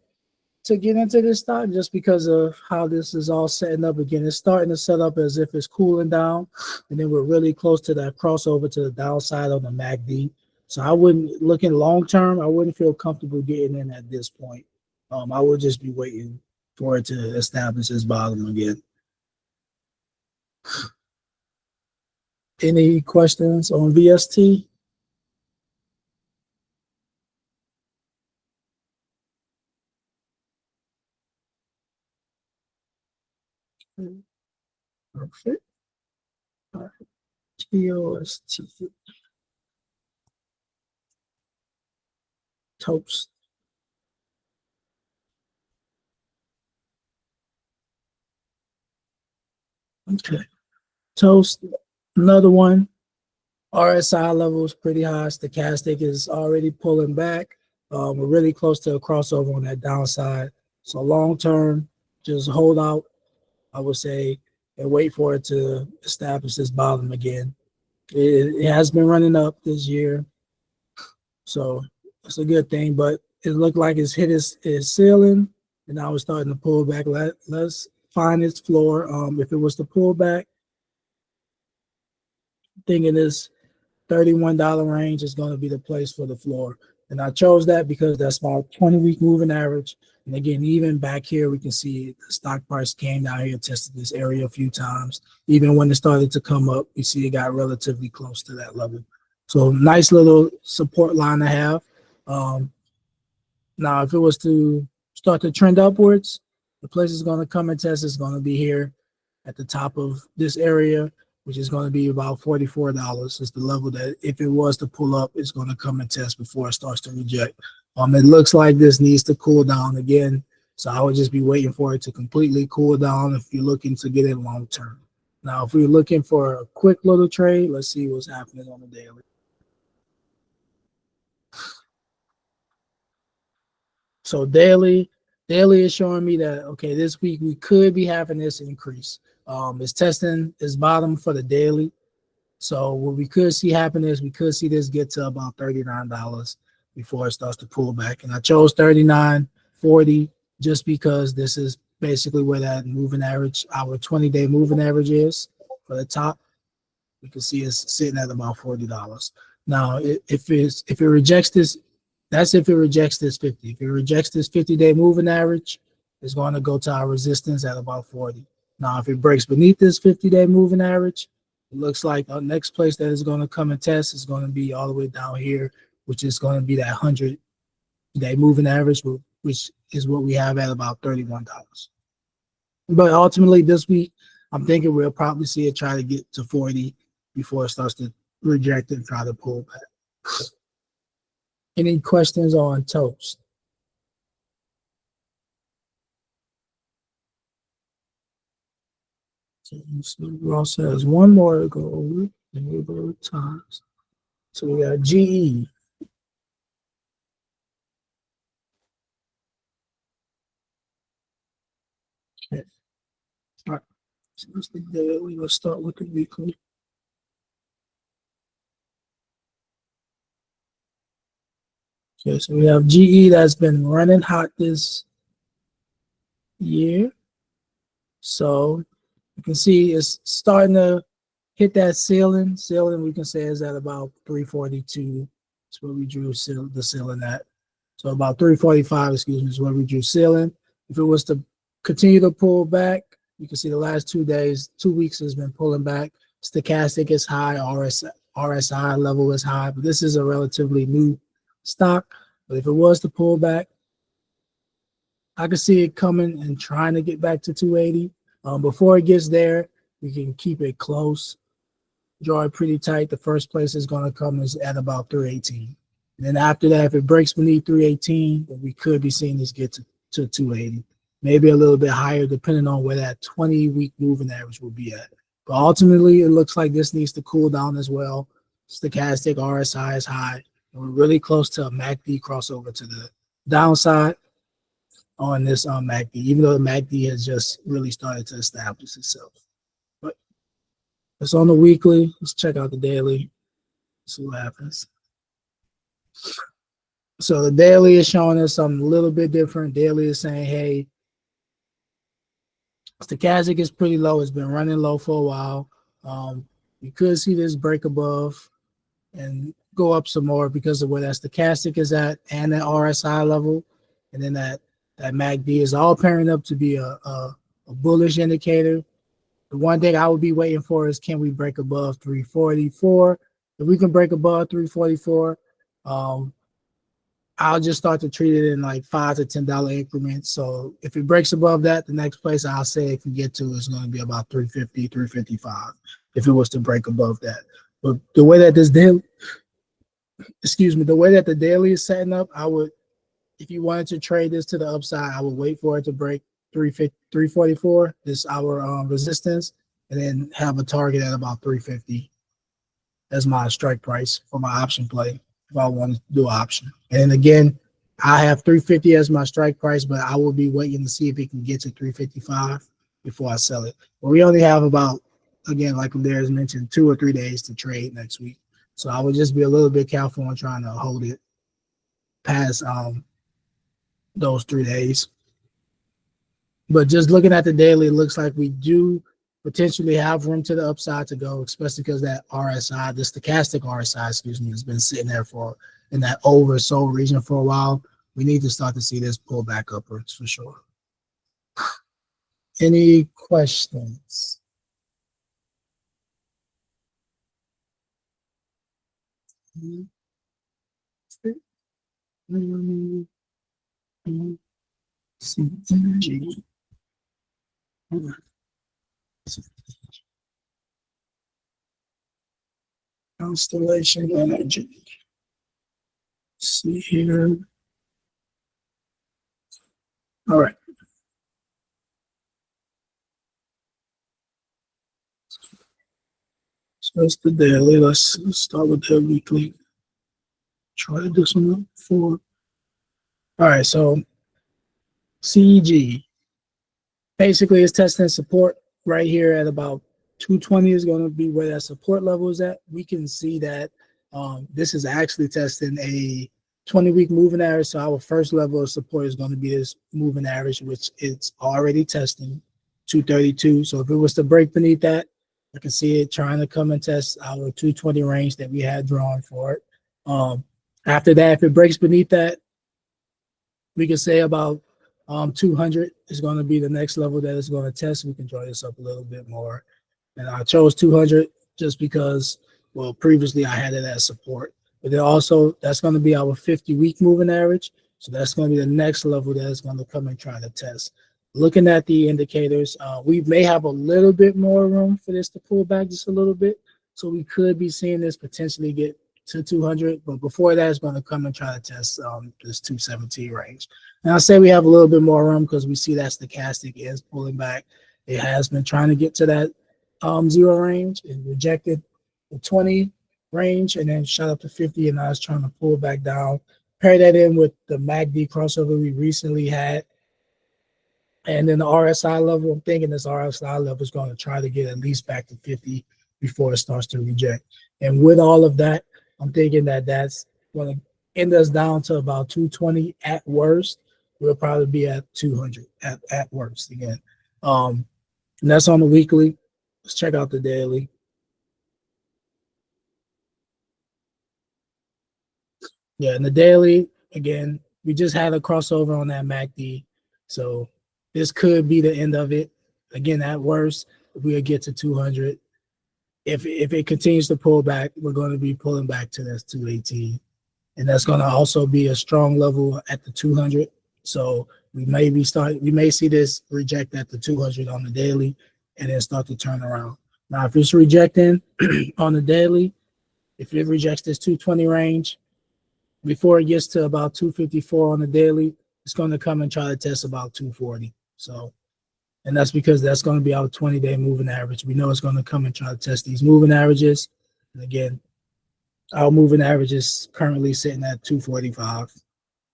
to get into this stock just because of how this is all setting up. Again, it's starting to set up as if it's cooling down, and then we're really close to that crossover to the downside on the MACD. So I wouldn't, looking long term, I wouldn't feel comfortable getting in at this point. I would just be waiting for it to establish its bottom again. Any questions on VST? Perfect. All right. TOST. Toast. Okay. Toast. Another one. RSI level is pretty high. Stochastic is already pulling back. We're really close to a crossover on that downside. So long term, just hold out, I would say, and wait for it to establish this bottom again. It has been running up this year, so it's a good thing. But it looked like it's hit its ceiling, and now it's starting to pull back. Let's find its floor. If it was to pull back, thinking this $31 range is going to be the place for the floor. And I chose that because that's my 20-week moving average. And again, even back here, we can see the stock price came down here, tested this area a few times. Even when it started to come up, you see it got relatively close to that level. So nice little support line to have. Now, if it was to start to trend upwards, the place is going to come and test is going to be here at the top of this area, which is going to be about $44. Is the level that if it was to pull up, it's going to come and test before it starts to reject. It looks like this needs to cool down again. So I would just be waiting for it to completely cool down if you're looking to get in long term. Now, if we're looking for a quick little trade, let's see what's happening on the daily. So daily is showing me that, okay, this week we could be having this increase. It's testing its bottom for the daily. So what we could see happen is we could see this get to about $39 before it starts to pull back. And I chose 39.40 just because this is basically where that moving average, our 20-day moving average is for the top. You can see it's sitting at about $40. Now, if it rejects this, that's if it rejects this 50. If it rejects this 50-day moving average, it's going to go to our resistance at about 40. Now, if it breaks beneath this 50-day moving average, it looks like the next place that is going to come and test is going to be all the way down here, which is going to be that 100-day moving average, which is what we have at about $31. But ultimately, this week, I'm thinking we'll probably see it try to get to 40 before it starts to reject and try to pull back. Any questions on toast? So Ross has one more to go over, and we'll go to times. So we got GE. Okay. All right. So that's the daily. Let's start with the weekly. Okay, so we have GE that's been running hot this year. So you can see it's starting to hit that ceiling. Ceiling we can say is at about 342. That's where we drew the ceiling at. So about 345, excuse me, is where we drew ceiling. If it was to continue to pull back, you can see the last 2 days, 2 weeks has been pulling back. Stochastic is high, RSI level is high, but this is a relatively new stock. But if it was to pull back, I could see it coming and trying to get back to 280. Before it gets there, we can keep it close, draw it pretty tight. The first place is going to come is at about 318. And then after that, if it breaks beneath 318, then we could be seeing this get to 280, maybe a little bit higher, depending on where that 20-week moving average will be at. But ultimately, it looks like this needs to cool down as well. Stochastic RSI is high. And we're really close to a MACD crossover to the downside on this MACD, even though the MACD has just really started to establish itself. But it's on the weekly. Let's check out the daily, see what happens. So the daily is showing us something a little bit different. Daily is saying, hey, stochastic is pretty low. It's been running low for a while. You could see this break above and go up some more because of where that stochastic is at and that RSI level. And then that MACD is all pairing up to be a bullish indicator. The one thing I would be waiting for is, can we break above 344? If we can break above 344, I'll just start to treat it in like $5 to $10 increments. So if it breaks above that, the next place I'll say it can get to is going to be about 350, 355 if it was to break above that. But the way that this daily, the way that the daily is setting up, I would, if you wanted to trade this to the upside, I would wait for it to break 344, this our resistance, and then have a target at about 350 as my strike price for my option play if I want to do an option. And then again, I have 350 as my strike price, but I will be waiting to see if it can get to 355 before I sell it. But we only have about, again, like Adair's mentioned, 2 or 3 days to trade next week. So I would just be a little bit careful on trying to hold it past those 3 days. But just looking at the daily, it looks like we do potentially have room to the upside to go, especially because that RSI, the stochastic RSI, has been sitting there for in that oversold region for a while. We need to start to see this pull back upwards for sure. Any questions? BCG. Constellation energy. See here. All right. So that's the daily. Let's start with the weekly. Try this one up before. All right, so CEG basically is testing support right here at about 220 is going to be where that support level is at. We can see that this is actually testing a 20-week moving average. So our first level of support is going to be this moving average, which it's already testing 232. So if it was to break beneath that, I can see it trying to come and test our 220 range that we had drawn for it. After that, if it breaks beneath that, we can say about 200 is going to be the next level that it's going to test. We can draw this up a little bit more. And I chose 200 just because, well, previously I had it as support. But then also, that's going to be our 50-week moving average. So that's going to be the next level that is going to come and try to test. Looking at the indicators, we may have a little bit more room for this to pull back just a little bit. So we could be seeing this potentially get to 200, but before that, it's going to come and try to test this 217 range. And I say we have a little bit more room because we see that stochastic is pulling back. It has been trying to get to that 0 range and rejected the 20 range and then shot up to 50, and now it's trying to pull back down. Pair that in with the MACD crossover we recently had. And then the RSI level, I'm thinking this RSI level is going to try to get at least back to 50 before it starts to reject. And with all of that, I'm thinking that that's going to end us down to about 220 at worst. We'll probably be at 200 at worst again. And that's on the weekly. Let's check out the daily. Yeah, and the daily, again, we just had a crossover on that MACD. So this could be the end of it. Again, at worst, we'll get to 200. If it continues to pull back, we're going to be pulling back to that 218. And that's going to also be a strong level at the 200. So we may see this reject at the 200 on the daily and then start to turn around. Now, if it's rejecting on the daily, if it rejects this 220 range, before it gets to about 254 on the daily, it's going to come and try to test about 240. So, and that's because that's going to be our 20-day moving average. We know it's going to come and try to test these moving averages. And again, our moving average is currently sitting at 245.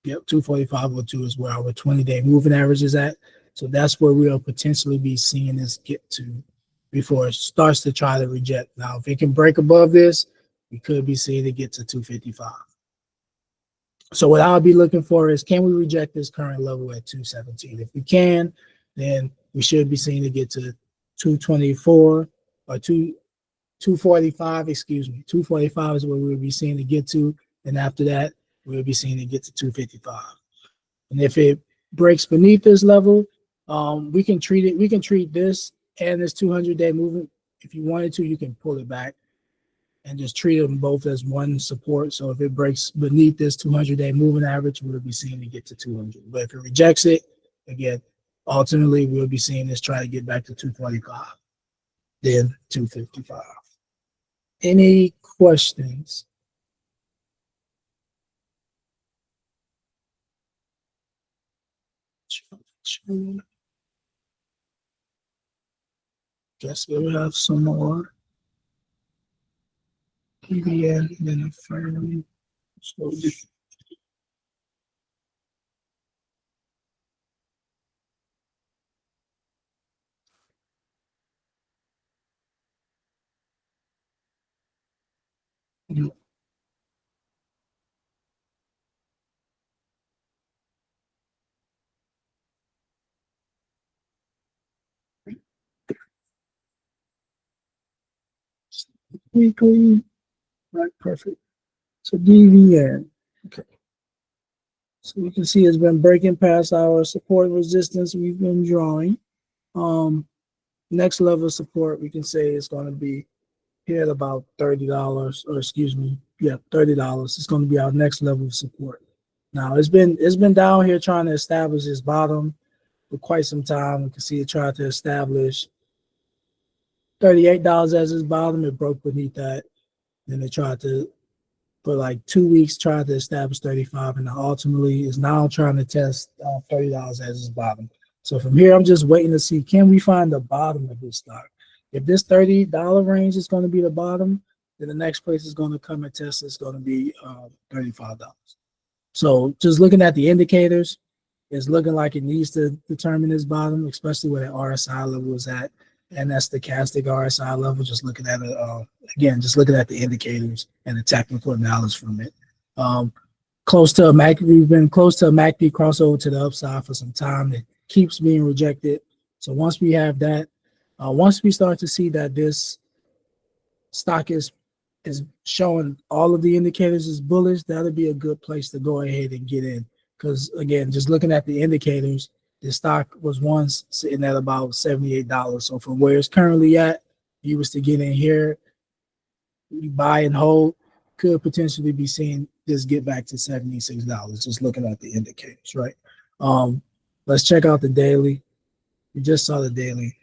Yep, 245.02 is where our 20-day moving average is at. So that's where we'll potentially be seeing this get to before it starts to try to reject. Now, if it can break above this, we could be seeing it get to 255. So what I'll be looking for is, can we reject this current level at 217? If we can, then we should be seeing it get to 224 or 245, excuse me. 245 is where we'll be seeing it get to. And after that, we'll be seeing it get to 255. And if it breaks beneath this level, we can treat this and this 200-day movement. If you wanted to, you can pull it back and just treat them both as one support. So if it breaks beneath this 200-day moving average, we'll be seeing it get to 200. But if it rejects it, again, ultimately we'll be seeing this try to get back to 245, then 255. Any questions? Guess we'll have some more. PBN, then a firm. So weekly, right? Perfect. So DVN, okay. So we can see it's been breaking past our support resistance we've been drawing. Next level of support, we can say is going to be here at about $30, or excuse me, yeah, $30. It's going to be our next level of support. Now it's been down here trying to establish its bottom for quite some time. We can see it try to establish $38 as its bottom. It broke beneath that. Then it tried to, for like 2 weeks, tried to establish 35, and ultimately is now trying to test $30 as its bottom. So from here, I'm just waiting to see, can we find the bottom of this stock? If this $30 range is going to be the bottom, then the next place is going to come and test is going to be $35. So just looking at the indicators, it's looking like it needs to determine its bottom, especially where the RSI level is at. And that's the stochastic RSI level. Just looking at it, again, just looking at the indicators and the technical analysis from it. Close to a MACD, we've been close to a MACD crossover to the upside for some time. It keeps being rejected. So once we have that, once we start to see that this stock is showing all of the indicators is bullish, that'll be a good place to go ahead and get in. Because again, just looking at the indicators, the stock was once sitting at about $78. So from where it's currently at, if you was to get in here, you buy and hold, could potentially be seeing this get back to $76, just looking at the indicators, right? Let's check out the daily. We just saw the daily.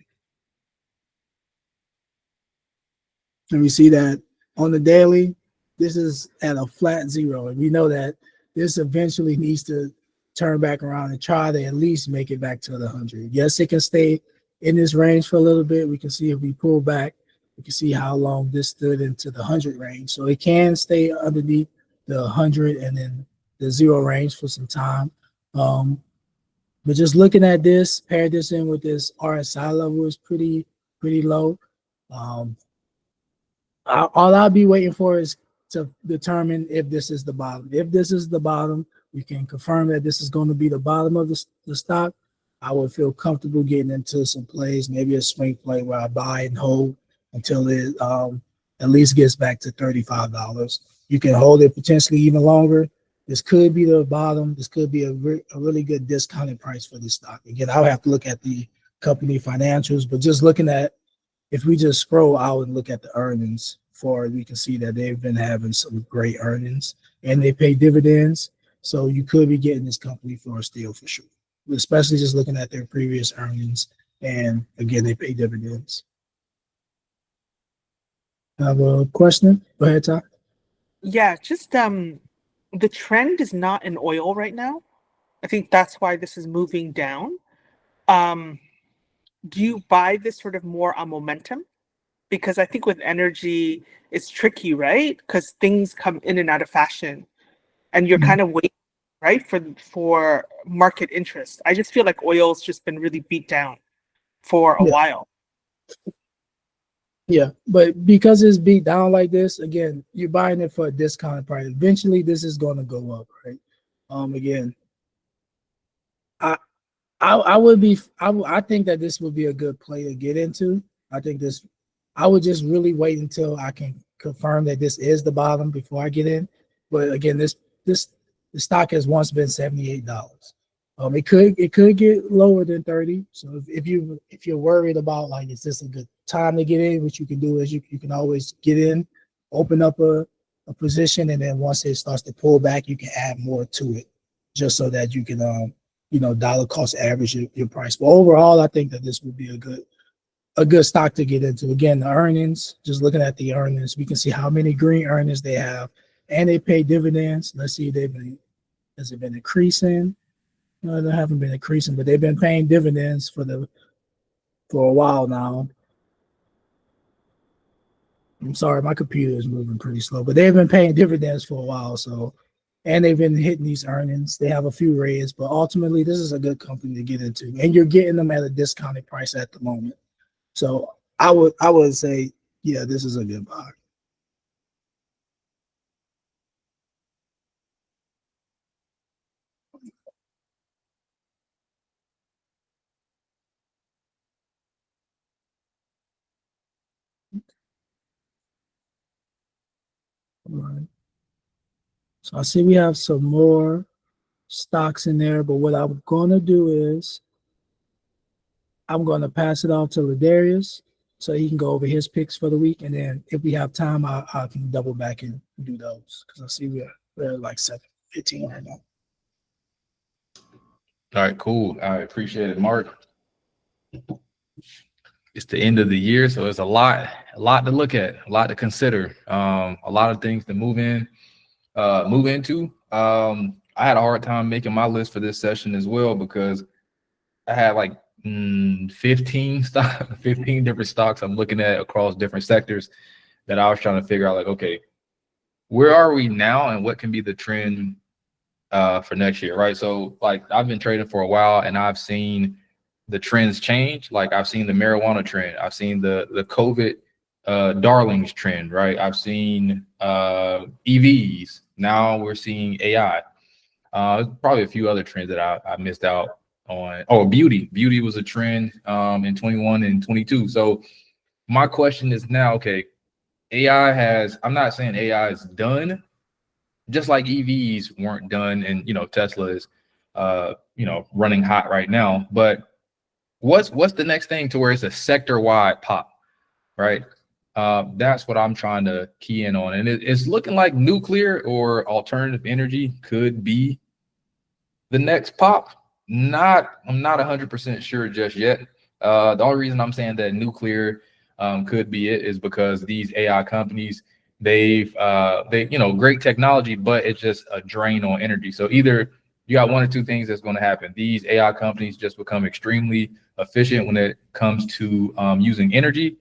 And we see that on the daily, this is at a flat zero. And we know that this eventually needs to turn back around and try to at least make it back to the 100. Yes, it can stay in this range for a little bit. We can see if we pull back, we can see how long this stood into the 100 range. So it can stay underneath the 100 and then the 0 range for some time. But just looking at this, pair this in with this RSI level is pretty low. All I'll be waiting for is to determine if this is the bottom. If this is the bottom, we can confirm that this is going to be the bottom of the stock. I would feel comfortable getting into some plays, maybe a swing play where I buy and hold until it at least gets back to $35. You can hold it potentially even longer. This could be the bottom. This could be a really good discounted price for this stock. Again, I'll have to look at the company financials, but just looking at, if we just scroll out and look at the earnings for it, we can see that they've been having some great earnings and they pay dividends. So you could be getting this company for a steal for sure, especially just looking at their previous earnings. And again, they pay dividends. I have a question. Go ahead, Todd. Yeah, just the trend is not in oil right now. I think that's why this is moving down. Do you buy this sort of more on momentum? Because I think with energy, it's tricky, right? Because things come in and out of fashion, and you're Mhm. kind of waiting, right, for market interest. I just feel like oil's just been really beat down for a Yeah, while. yeah. But because it's beat down like this, again, you're buying it for a discounted price. Eventually, this is going to go up, right? Again, I I would be I think that this would be a good play to get into. I think this I would just really wait until I can confirm that this is the bottom before I get in. But again, this the stock has once been $78. It could get lower than 30. So if you're worried about like is this a good time to get in, what you can do is you can always get in, open up a position, and then once it starts to pull back, you can add more to it, just so that you can dollar cost average your price. But overall, I think that this would be a good stock to get into. Again, the earnings, just looking at the earnings, we can see how many green earnings they have, and they pay dividends. Let's see, has it been increasing? No, they haven't been increasing, but they've been paying dividends for a while now. I'm sorry, my computer is moving pretty slow, but they've been paying dividends for a while. So, and they've been hitting these earnings. They have a few raids, but ultimately, this is a good company to get into, and you're getting them at a discounted price at the moment. So, I would say, yeah, this is a good buy. All right. So I see we have some more stocks in there, but what I'm gonna do is I'm gonna pass it off to Ladarius so he can go over his picks for the week, and then if we have time, I can double back and do those because I see we're like 7:15 right now. All right, cool. I appreciate it, Mark. It's the end of the year, so it's a lot to look at, a lot to consider, a lot of things to move into. I had a hard time making my list for this session as well because I had like 15 stock, 15 different stocks I'm looking at across different sectors that I was trying to figure out like, okay, where are we now and what can be the trend for next year, right? So like I've been trading for a while and I've seen the trends change. Like I've seen the marijuana trend, I've seen the COVID darlings trend, right? I've seen EVs. Now we're seeing AI. Probably a few other trends that I missed out on. Oh, beauty. Beauty was a trend in 21 and 22. So my question is now, okay, AI has, I'm not saying AI is done, just like EVs weren't done, and Tesla is running hot right now. But what's the next thing to where it's a sector wide pop, right? That's what I'm trying to key in on, and it's looking like nuclear or alternative energy could be the next pop. I'm not 100% sure just yet. The only reason I'm saying that nuclear could be it is because these AI companies, they great technology, but it's just a drain on energy. So either you got one or two things that's going to happen. These AI companies just become extremely efficient when it comes to using energy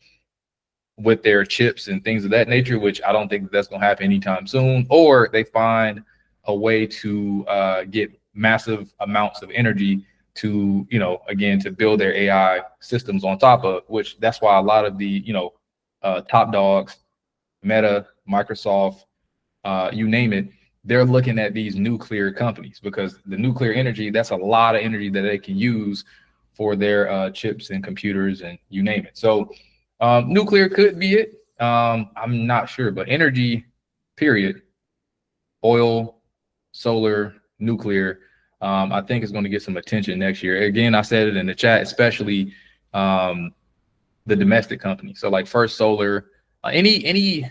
with their chips and things of that nature, which I don't think that's going to happen anytime soon, or they find a way to get massive amounts of energy to, again, to build their AI systems on top of, which that's why a lot of the, top dogs, Meta, Microsoft, you name it, they're looking at these nuclear companies because the nuclear energy, that's a lot of energy that they can use for their chips and computers and you name it. So nuclear could be it. I'm not sure, but energy, period, oil, solar, nuclear, I think is going to get some attention next year. Again, I said it in the chat, especially the domestic companies. So like First Solar, any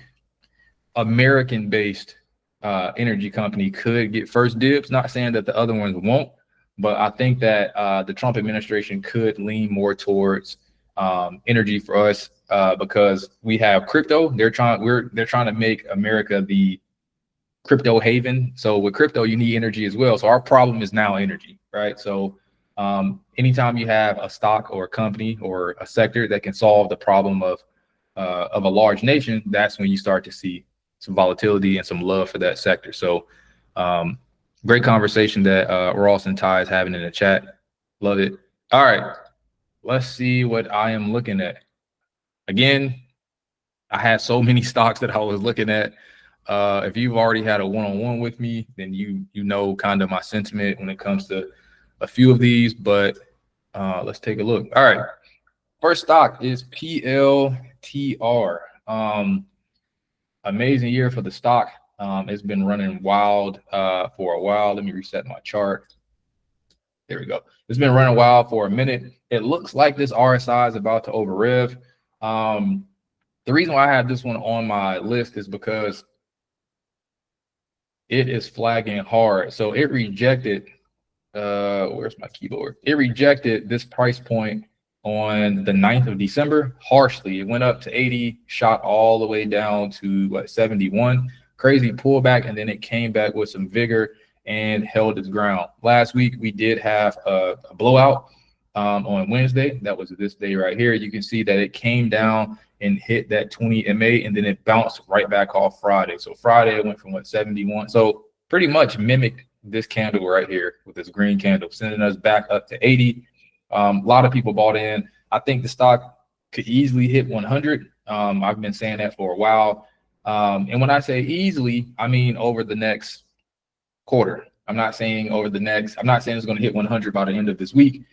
American-based energy company could get first dibs. Not saying that the other ones won't, but I think that the Trump administration could lean more towards energy for us because we have crypto. They're trying to make America the crypto haven. So with crypto, you need energy as well. So our problem is now energy, right? So anytime you have a stock or a company or a sector that can solve the problem of a large nation, that's when you start to see some volatility and some love for that sector. So great conversation that Ross and Ty is having in the chat. Love it. All right, let's see what I am looking at. Again, I had so many stocks that I was looking at. If you've already had a one-on-one with me, then you know kind of my sentiment when it comes to a few of these, but let's take a look. All right, first stock is PLTR. Amazing year for the stock. It's been running wild for a while. Let me reset my chart. There we go. It's been running wild for a minute. It looks like this RSI is about to over rev. The reason why I have this one on my list is because it is flagging hard. So it rejected, where's my keyboard? It rejected this price point on the 9th of December harshly. It went up to 80, shot all the way down to what, 71. Crazy pullback, and then it came back with some vigor and held its ground. Last week, we did have a blowout on Wednesday. That was this day right here. You can see that it came down and hit that 20 MA, and then it bounced right back off Friday. So Friday it went from what, 71. So pretty much mimicked this candle right here with this green candle, sending us back up to 80. A lot of people bought in. I think the stock could easily hit 100. I've been saying that for a while. And when I say easily, I mean over the next quarter. I'm not saying it's going to hit 100 by the end of this week.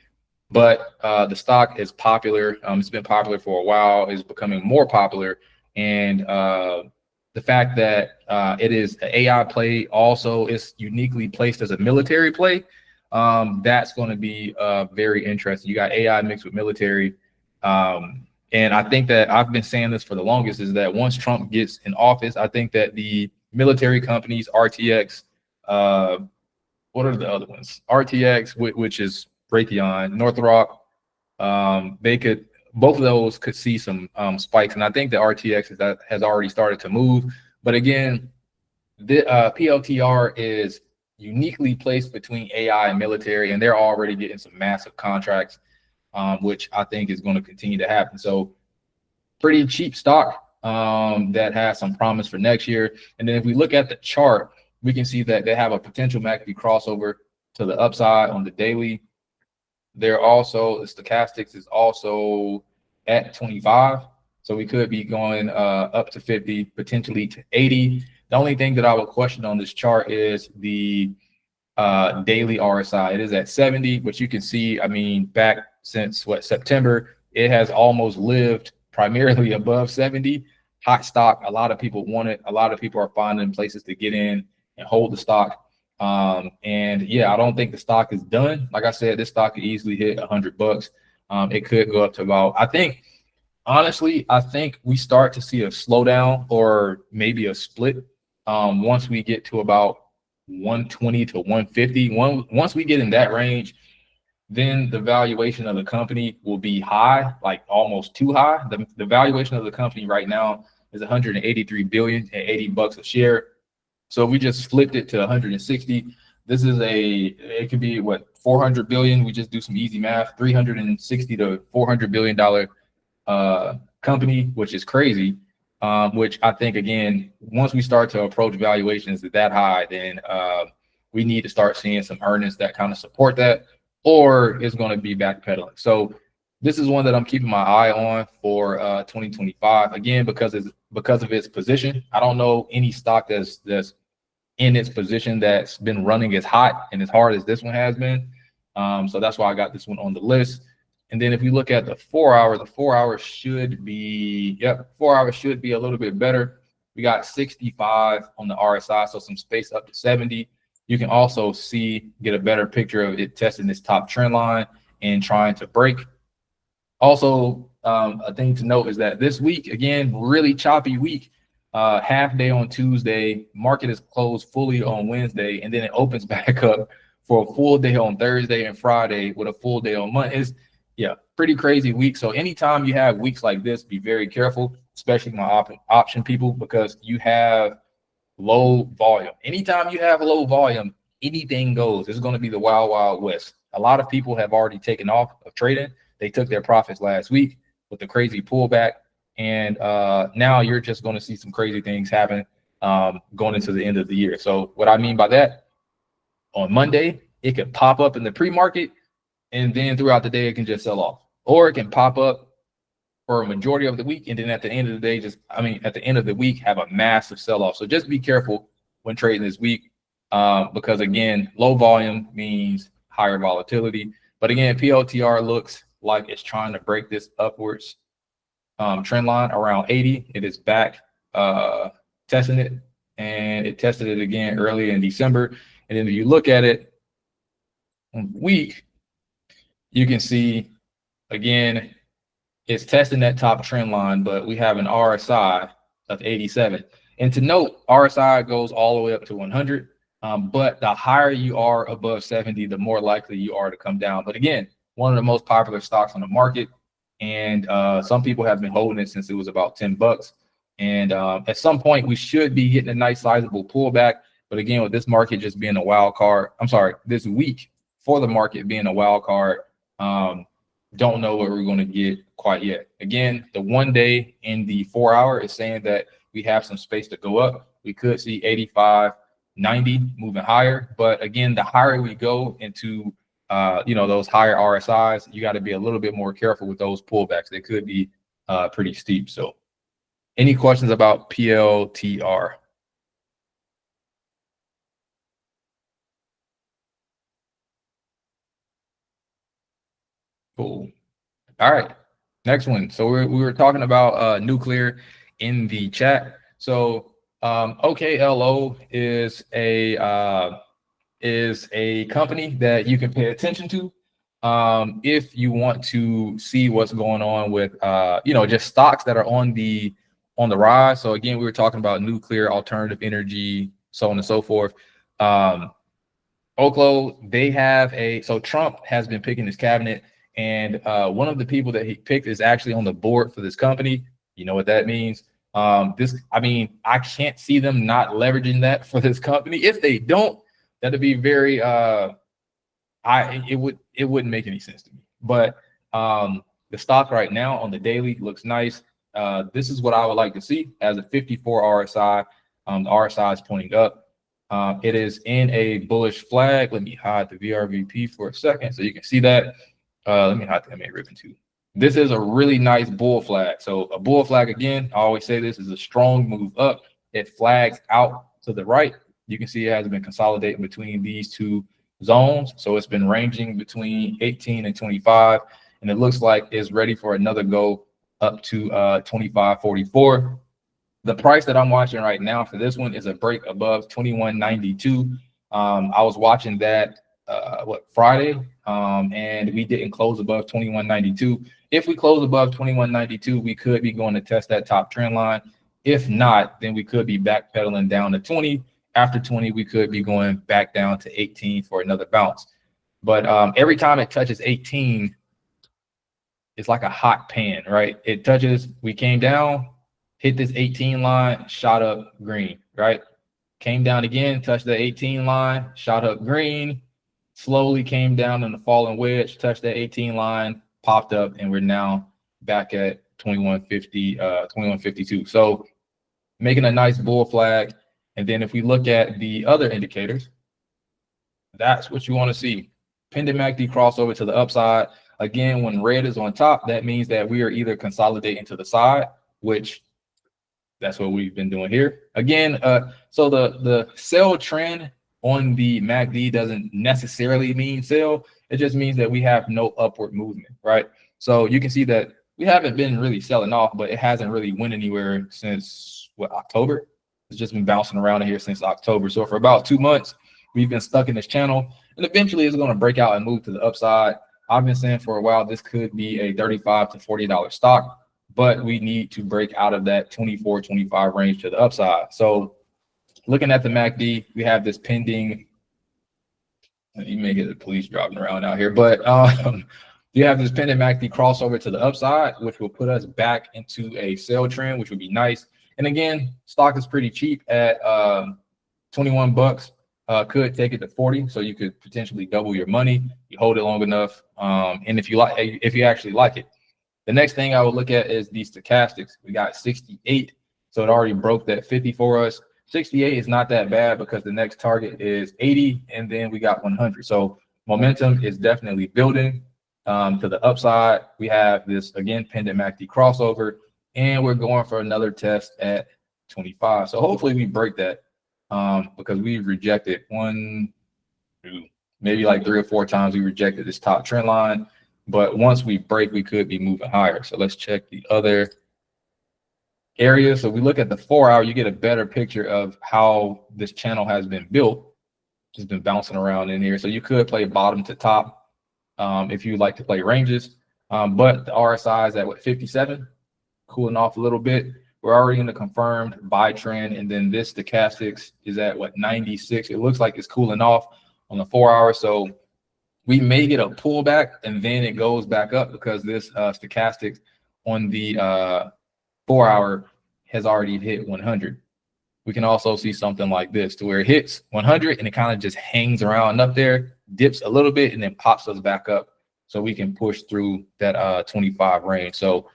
But the stock is popular. It's been popular for a while. It's becoming more popular. And the fact that it is an AI play, also it's uniquely placed as a military play. That's going to be very interesting. You got AI mixed with military. And I think that I've been saying this for the longest, is that once Trump gets in office, I think that the military companies, RTX, what are the other ones? RTX, which is Raytheon, Northrop, both of those could see some spikes. And I think the RTX has already started to move. But again, the PLTR is uniquely placed between AI and military, and they're already getting some massive contracts, which I think is going to continue to happen. So pretty cheap stock that has some promise for next year. And then if we look at the chart, we can see that they have a potential MACD crossover to the upside on the daily. They're also, the stochastics is also at 25. So we could be going up to 50, potentially to 80. The only thing that I would question on this chart is the daily RSI. It is at 70, but you can see, I mean, back since what, September, it has almost lived primarily above 70. Hot stock. A lot of people want it. A lot of people are finding places to get in and hold the stock. And yeah, I don't think the stock is done. Like I said, this stock could easily hit $100. It could go up to about, honestly, I think we start to see a slowdown or maybe a split once we get to about 120 to 150. Once we get in that range, then the valuation of the company will be high, like almost too high. The valuation of the company right now is 183 billion at $80 a share. So if we just flipped it to 160, this is it could be what, 400 billion. We just do some easy math, 360 to 400 billion dollar company, which is crazy. Which I think, again, once we start to approach valuations that high, then we need to start seeing some earnings that kind of support that, or it's going to be backpedaling. So this is one that I'm keeping my eye on for 2025. Again, because of its position. I don't know any stock that's in its position that's been running as hot and as hard as this one has been. So that's why I got this one on the list. And then if we look at the 4 hour, the 4 hour should be, 4 hours should be a little bit better. We got 65 on the RSI, so some space up to 70. You can also get a better picture of it testing this top trend line and trying to break. Also, a thing to note is that this week, again, really choppy week. Half day on Tuesday, market is closed fully on Wednesday, and then it opens back up for a full day on Thursday and Friday with a full day on Monday. Pretty crazy week. So anytime you have weeks like this, be very careful, especially my option people, because you have low volume. Anytime you have low volume, anything goes. It's going to be the wild, wild west. A lot of people have already taken off of trading. They took their profits last week with the crazy pullback. And now you're just going to see some crazy things happen going into the end of the year. So what I mean by that, on Monday, it could pop up in the pre-market, and then throughout the day, it can just sell off. Or it can pop up for a majority of the week, and then at the end of the day, at the end of the week, have a massive sell-off. So just be careful when trading this week because, again, low volume means higher volatility. But again, PLTR looks like it's trying to break this upwards trend line around 80. It is back testing it, and it tested it again early in December. And then if you look at it on the week, you can see, again, it's testing that top trend line, but we have an RSI of 87. And to note, RSI goes all the way up to 100. But the higher you are above 70, the more likely you are to come down. But again, one of the most popular stocks on the market. And some people have been holding it since it was about 10 bucks. And at some point, we should be getting a nice sizable pullback. But again, with this market just being a wild card, this week for the market being a wild card, don't know what we're going to get quite yet. Again, the 1 day in the 4 hour is saying that we have some space to go up. We could see 85, 90 moving higher. But again, the higher we go into those higher RSIs, you got to be a little bit more careful with those pullbacks. They could be pretty steep. So any questions about PLTR? Cool. All right, next one. So we were talking about nuclear in the chat. So OKLO is a company that you can pay attention to if you want to see what's going on with just stocks that are on the rise. So again, we were talking about nuclear, alternative energy, so on and so forth. Oklo, they have so Trump has been picking his cabinet, and one of the people that he picked is actually on the board for this company. You know what that means? I can't see them not leveraging that for this company. If they don't, that'd be very it wouldn't make any sense to me. But the stock right now on the daily looks nice. This is what I would like to see as a 54 RSI. The RSI is pointing up. It is in a bullish flag. Let me hide the VRVP for a second so you can see that. Let me hide the MA ribbon too. This is a really nice bull flag. So a bull flag, again, I always say this is a strong move up. It flags out to the right. You can see it has been consolidating between these two zones. So it's been ranging between 18 and 25. And it looks like it's ready for another go up to 25.44. The price that I'm watching right now for this one is a break above 21.92. I was watching that Friday, and we didn't close above 21.92. If we close above 21.92, we could be going to test that top trend line. If not, then we could be backpedaling down to 20. After 20, we could be going back down to 18 for another bounce. But every time it touches 18, it's like a hot pan, right? It touches, we came down, hit this 18 line, shot up green, right? Came down again, touched the 18 line, shot up green, slowly came down in the falling wedge, touched that 18 line, popped up, and we're now back at 2150, 2152. So making a nice bull flag. And then if we look at the other indicators, that's what you want to see. Pending MACD crossover to the upside. Again, when red is on top, that means that we are either consolidating to the side, which that's what we've been doing here. Again, so the sell trend on the MACD doesn't necessarily mean sell. It just means that we have no upward movement, right? So you can see that we haven't been really selling off, but it hasn't really went anywhere since October. It's just been bouncing around in here since October. So for about 2 months, we've been stuck in this channel, and eventually it's going to break out and move to the upside. I've been saying for a while this could be a $35 to $40 stock, but we need to break out of that 24, 25 range to the upside. So looking at the MACD, we have this pending. You may get the police driving around out here, but you have this pending MACD crossover to the upside, which will put us back into a sell trend, which would be nice. And again, stock is pretty cheap at 21 bucks. Could take it to 40, so you could potentially double your money. You hold it long enough, and if you actually like it. The next thing I would look at is the stochastics. We got 68, so it already broke that 50 for us. 68 is not that bad because the next target is 80, and then we got 100. So momentum is definitely building to the upside. We have this, again, pendant MACD crossover, and we're going for another test at 25. So hopefully we break that because we've rejected maybe like 3 or 4 times we rejected this top trend line. But once we break, we could be moving higher. So let's check the other areas. So we look at the 4-hour, you get a better picture of how this channel has been built. Just been bouncing around in here. So you could play bottom to top if you like to play ranges. But the RSI is at what, 57, cooling off a little bit. We're already in the confirmed buy trend. And then this stochastics is at what, 96. It looks like it's cooling off on the 4-hour. So we may get a pullback and then it goes back up because this stochastics on the 4-hour has already hit 100. We can also see something like this to where it hits 100 and it kind of just hangs around up there, dips a little bit, and then pops us back up so we can push through that 25 range. So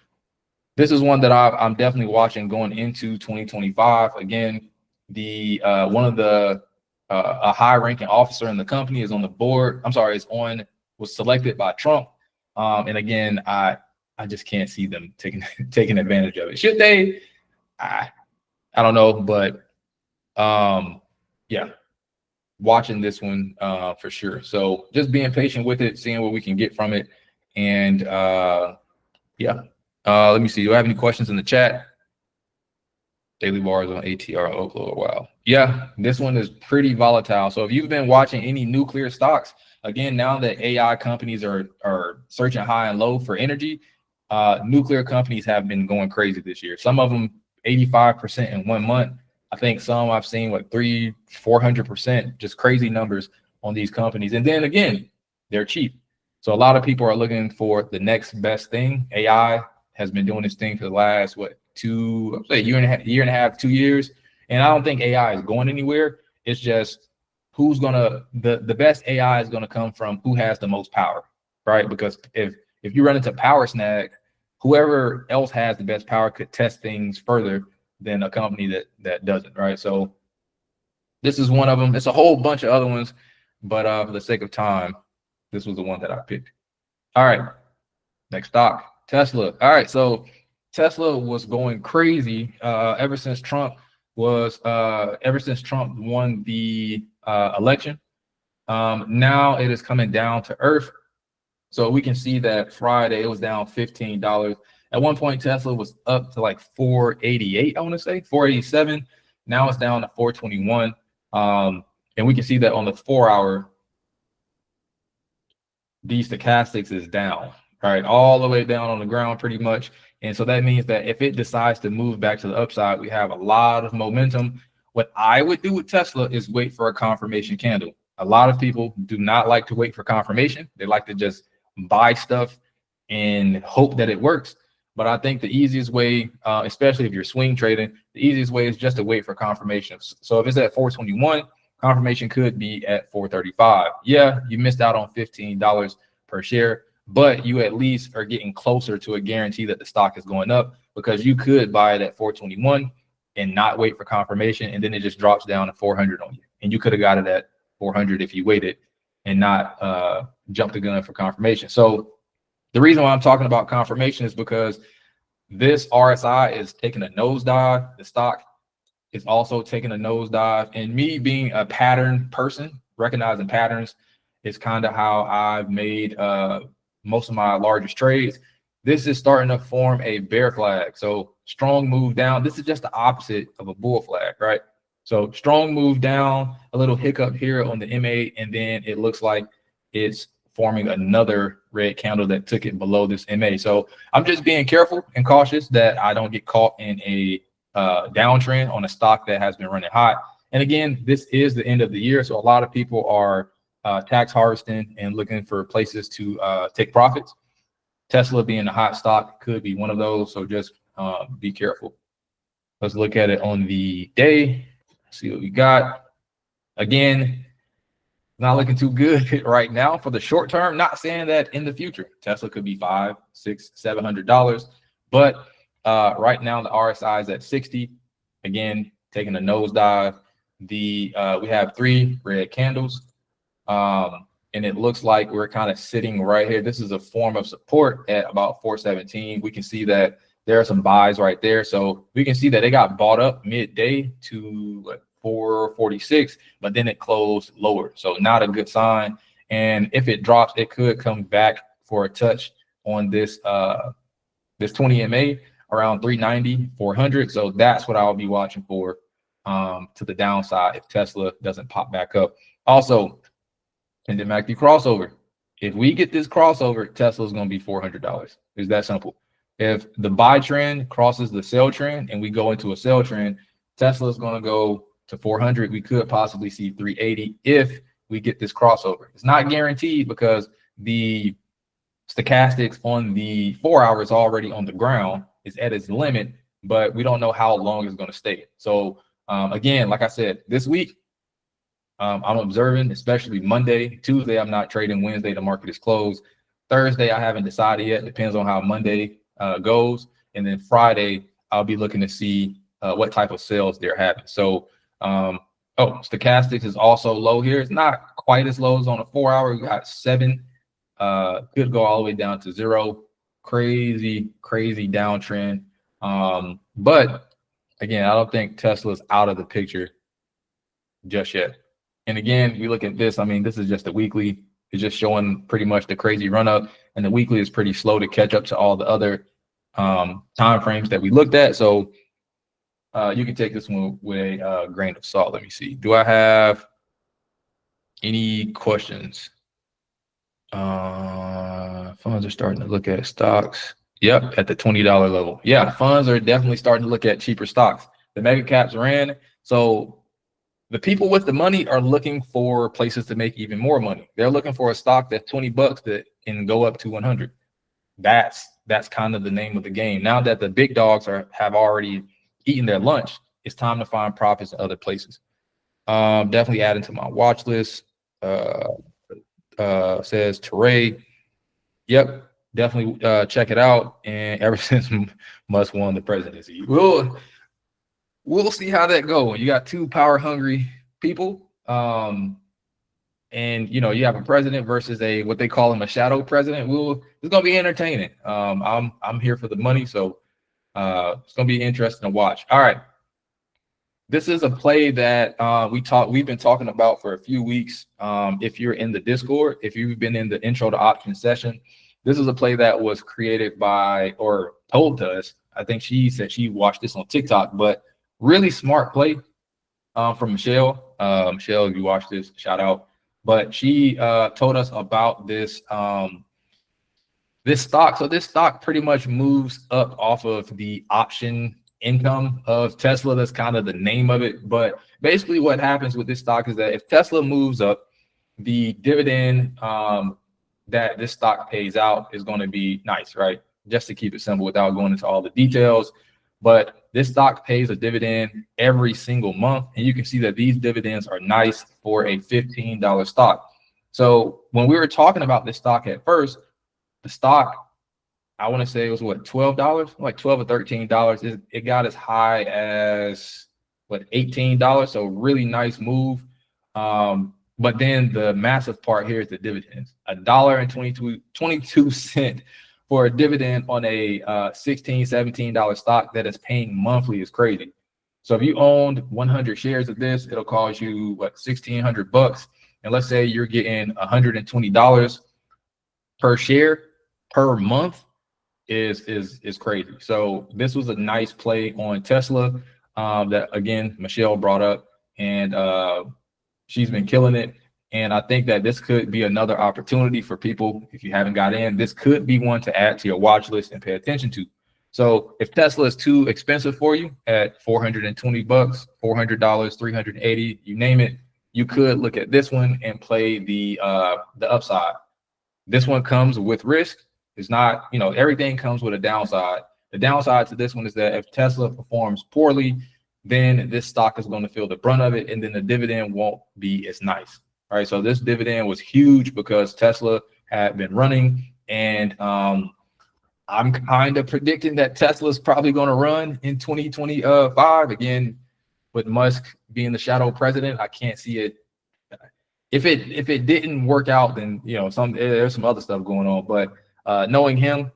this is one that I'm definitely watching going into 2025. Again, the one of the a high-ranking officer in the company is on the board. Was selected by Trump. And again, I just can't see them taking advantage of it. Should they? I don't know, but yeah, watching this one for sure. So just being patient with it, seeing what we can get from it, and yeah. Let me see. Do I have any questions in the chat? Daily bars on ATR Oklo. Wow. Yeah, this one is pretty volatile. So if you've been watching any nuclear stocks, again, now that AI companies are searching high and low for energy, nuclear companies have been going crazy this year. Some of them 85% in 1 month. I think some I've seen what 300-400%, just crazy numbers on these companies. And then again, they're cheap. So a lot of people are looking for the next best thing. AI has been doing this thing for the last year and a half, 2 years. And I don't think AI is going anywhere. It's just who's gonna the best AI is gonna come from who has the most power, right? Because if you run into power snag, whoever else has the best power could test things further than a company that doesn't, right? So this is one of them. It's a whole bunch of other ones, but for the sake of time, this was the one that I picked. All right, next stock, Tesla. All right, so Tesla was going crazy ever since Trump won the election. Now it is coming down to earth. So we can see that Friday it was down $15. At one point, Tesla was up to like 488, I want to say 487. Now it's down to 421. And we can see that on the 4-hour, the stochastics is down, right? All the way down on the ground pretty much. And so that means that if it decides to move back to the upside, we have a lot of momentum. What I would do with Tesla is wait for a confirmation candle. A lot of people do not like to wait for confirmation. They like to just buy stuff and hope that it works. But I think the easiest way, especially if you're swing trading, the easiest way is just to wait for confirmation. So if it's at 421, confirmation could be at 435. Yeah, you missed out on $15 per share, but you at least are getting closer to a guarantee that the stock is going up, because you could buy it at 421 and not wait for confirmation, and then it just drops down to 400 on you. And you could have got it at 400 if you waited and not jump the gun for confirmation. So the reason why I'm talking about confirmation is because this RSI is taking a nosedive. The stock is also taking a nosedive. And me being a pattern person, recognizing patterns is kind of how I've made most of my largest trades. This is starting to form a bear flag. So strong move down. This is just the opposite of a bull flag, right? So strong move down, a little hiccup here on the MA, and then it looks like it's forming another red candle that took it below this MA. So I'm just being careful and cautious that I don't get caught in a downtrend on a stock that has been running hot. And again, this is the end of the year, so a lot of people are tax harvesting and looking for places to take profits. Tesla being a hot stock could be one of those, so just be careful. Let's look at it on the day. See what we got. Again, not looking too good right now for the short term. Not saying that in the future Tesla could be $500, $600, $700, but right now the RSI is at 60. Again, taking a nosedive. We have 3 red candles, and it looks like we're kind of sitting right here. This is a form of support at about 417. We can see that there are some buys right there, so we can see that it got bought up midday to 446, but then it closed lower, so not a good sign. And if it drops, it could come back for a touch on this 20 MA around 390, 400. So that's what I'll be watching for to the downside if Tesla doesn't pop back up. Also, and then MACD crossover. If we get this crossover, Tesla is going to be $400. It's that simple. If the buy trend crosses the sell trend and we go into a sell trend, Tesla is going to go to 400. We could possibly see 380 if we get this crossover. It's not guaranteed because the stochastics on the 4 hours already on the ground is at its limit, but we don't know how long it's going to stay. So again, like I said, this week I'm observing, especially Monday. Tuesday I'm not trading. Wednesday the market is closed. Thursday I haven't decided yet. Depends on how Monday goes. And then Friday I'll be looking to see what type of sales they're having. So stochastics is also low here. It's not quite as low as on a 4 hour. We got 7. Could go all the way down to 0. Crazy downtrend. But again, I don't think Tesla's out of the picture just yet. And again, we look at this. I mean, this is just a weekly. It's just showing pretty much the crazy run up, and the weekly is pretty slow to catch up to all the other time frames that we looked at. So you can take this one with a grain of salt. Let me see. Do I have any questions? Funds are starting to look at stocks. Yep, at the $20 level. Yeah, funds are definitely starting to look at cheaper stocks. The mega caps ran. So the people with the money are looking for places to make even more money. They're looking for a stock that's $20 that can go up to 100. That's kind of the name of the game. Now that the big dogs have already eaten their lunch, it's time to find profits in other places. Definitely adding to my watch list. Says Teray. Yep, definitely check it out. And ever since Musk won the presidency, we'll see how that goes. You got 2 power hungry people, and you have a president versus what they call him a shadow president. It's gonna be entertaining. I'm here for the money, so it's gonna be interesting to watch. All right, this is a play that we've been talking about for a few weeks. If you're in the Discord, if you've been in the intro to options session, this is a play that was created by or told to us. I think she said she watched this on TikTok, but really smart play from Michelle. Michelle, if you watch this, shout out. But she told us about this this stock. So this stock pretty much moves up off of the option income of Tesla. That's kind of the name of it. But basically what happens with this stock is that if Tesla moves up, the dividend that this stock pays out is going to be nice, right? Just to keep it simple without going into all the details. But this stock pays a dividend every single month. And you can see that these dividends are nice for a $15 stock. So when we were talking about this stock at first, the stock, I want to say it was what, $12, like $12 or $13. It got as high as what, $18. So really nice move. But then the massive part here is the dividends. $1.22 for a dividend on a $16, $17 stock that is paying monthly is crazy. So if you owned 100 shares of this, it'll cost you what, $1,600. And let's say you're getting $120 per share per month is crazy. So this was a nice play on Tesla that again Michelle brought up, and she's been killing it. And I think that this could be another opportunity for people. If you haven't got in, this could be one to add to your watch list and pay attention to. So if Tesla is too expensive for you at $420, $400, 380, you name it, you could look at this one and play the upside. This one comes with risk. It's not, everything comes with a downside, The downside to this one is that if Tesla performs poorly, then this stock is going to feel the brunt of it, and then the dividend won't be as nice. All right, so this dividend was huge because Tesla had been running, and I'm kind of predicting that Tesla's probably going to run in 2025 again. With Musk being the shadow president, I can't see it. If it didn't work out, then there's some other stuff going on. But knowing him,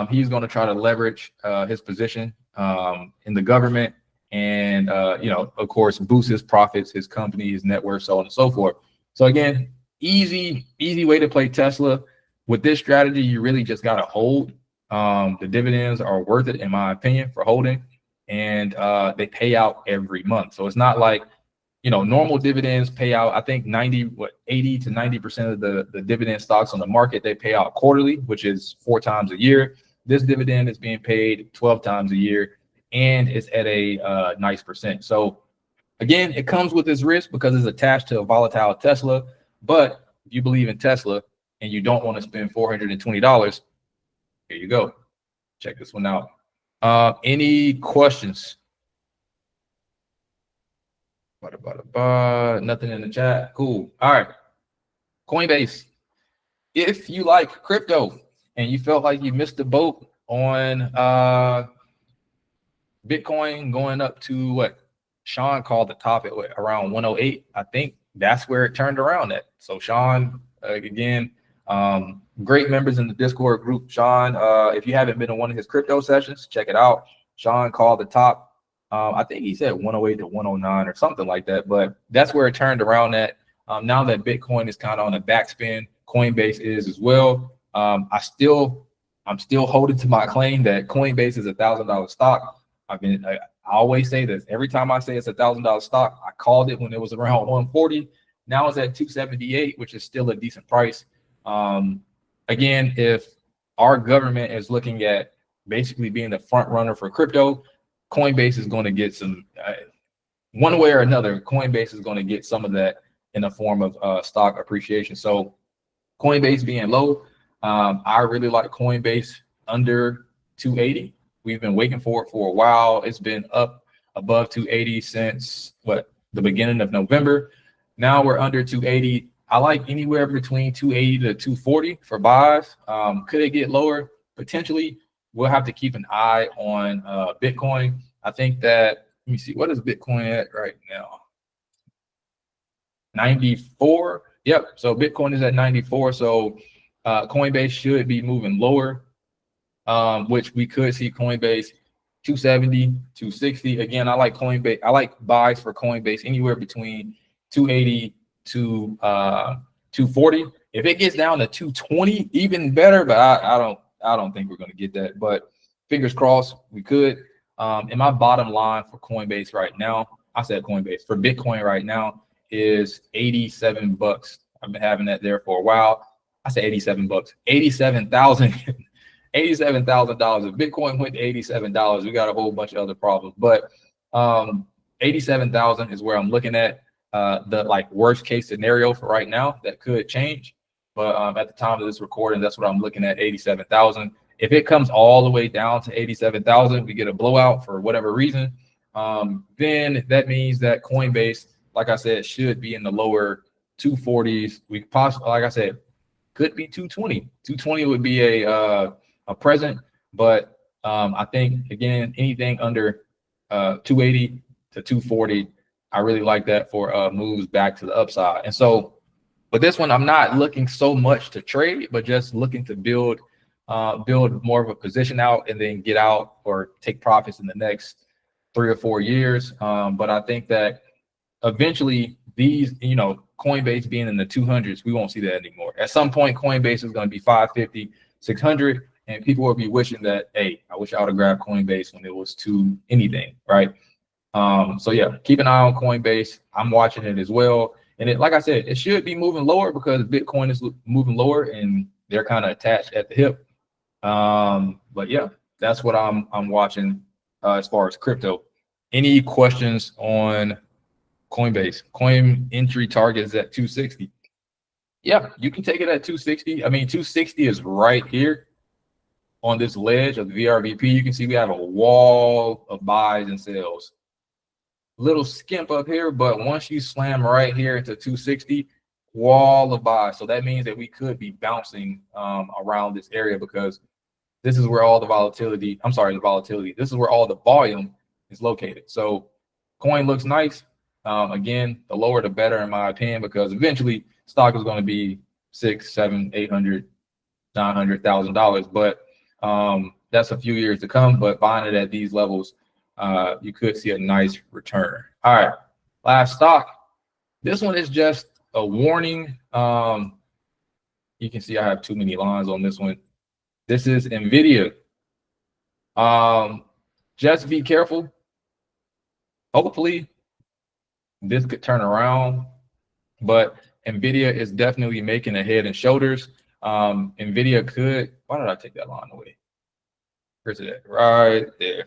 he's going to try to leverage his position in the government, and of course, boost his profits, his company, his net worth, so on and so forth. So again, easy way to play Tesla. With this strategy, you really just got to hold. The dividends are worth it, in my opinion, for holding, and they pay out every month. So it's not like normal dividends pay out. I think 80 to 90% of the dividend stocks on the market, they pay out quarterly, which is 4 times a year. This dividend is being paid 12 times a year, and it's at a nice percent. So again, it comes with this risk because it's attached to a volatile Tesla. But if you believe in Tesla and you don't want to spend $420, here you go. Check this one out. Any questions? Nothing in the chat. Cool. All right. Coinbase. If you like crypto and you felt like you missed the boat on Bitcoin going up to what Sean called the top at around 108, I think that's where it turned around at. So Sean, again, great members in the Discord group. Sean, if you haven't been in one of his crypto sessions, check it out. Sean called the top. I think he said 108 to 109 or something like that, but that's where it turned around at. Now that Bitcoin is kind of on a backspin, Coinbase is as well. I'm still holding to my claim that Coinbase is $1,000 stock. I always say this every time I say it's $1,000 stock. I called it when it was around 140. Now it's at 278, which is still a decent price. Again, if our government is looking at basically being the front runner for crypto, Coinbase is going to get some, one way or another, Coinbase is going to get some of that in the form of stock appreciation. So Coinbase being low, I really like Coinbase under 280. We've been waiting for it for a while. It's been up above 280 since the beginning of November. Now we're under 280. I like anywhere between 280 to 240 for buys. Could it get lower? Potentially. We'll have to keep an eye on Bitcoin. I think that, let me see, what is Bitcoin at right now? 94. Yep. So Bitcoin is at 94. So Coinbase should be moving lower, which we could see Coinbase 270, 260. Again, I like Coinbase. I like buys for Coinbase anywhere between 280 to 240. If it gets down to 220, even better. But I don't think we're going to get that. But fingers crossed, we could. And my bottom line for Coinbase right now, I said Coinbase, for Bitcoin right now is $87. I've been having that there for a while. I said 87 bucks, 87,000, $87,000. If Bitcoin went to $87, we got a whole bunch of other problems. But 87,000 is where I'm looking at. The worst case scenario for right now. That could change, but at the time of this recording, that's what I'm looking at, 87,000. If it comes all the way down to 87,000, we get a blowout for whatever reason, then that means that Coinbase, like I said, should be in the lower 240s. We possibly, like I said, could be 220. 220 would be a present, but I think again, anything under 280 to 240, I really like that for moves back to the upside. And so, but this one, I'm not looking so much to trade, but just looking to build more of a position out and then get out or take profits in the next 3 or 4 years. But I think that eventually these, Coinbase being in the 200s, we won't see that anymore. At some point, Coinbase is going to be 550, 600, and people will be wishing that, hey, I wish I would have grabbed Coinbase when it was to anything, right? So yeah, keep an eye on Coinbase. I'm watching it as well. And it, like I said, it should be moving lower because Bitcoin is moving lower and they're kind of attached at the hip. But yeah, that's what I'm watching as far as crypto. Any questions on Coinbase? Coin entry target is at 260. Yeah, you can take it at 260. I mean, 260 is right here. on this ledge of the VRVP, you can see we have a wall of buys and sells. Little skimp up here, but once you slam right here into 260, wall of buys. So that means that we could be bouncing around this area, because this is where all the volatility, this is where all the volume is located. So coin looks nice. Again, the lower the better in my opinion, because eventually stock is going to be $600,000, $700,000, $800,000, $900,000. But that's a few years to come. But buying it at these levels, you could see a nice return. All right, last stock. This one is just a warning. You can see I have too many lines on this one. This is NVIDIA. Just be careful. Hopefully this could turn around, but NVIDIA is definitely making a head and shoulders. NVIDIA could, why did I take that line away? Where's it at? Right there.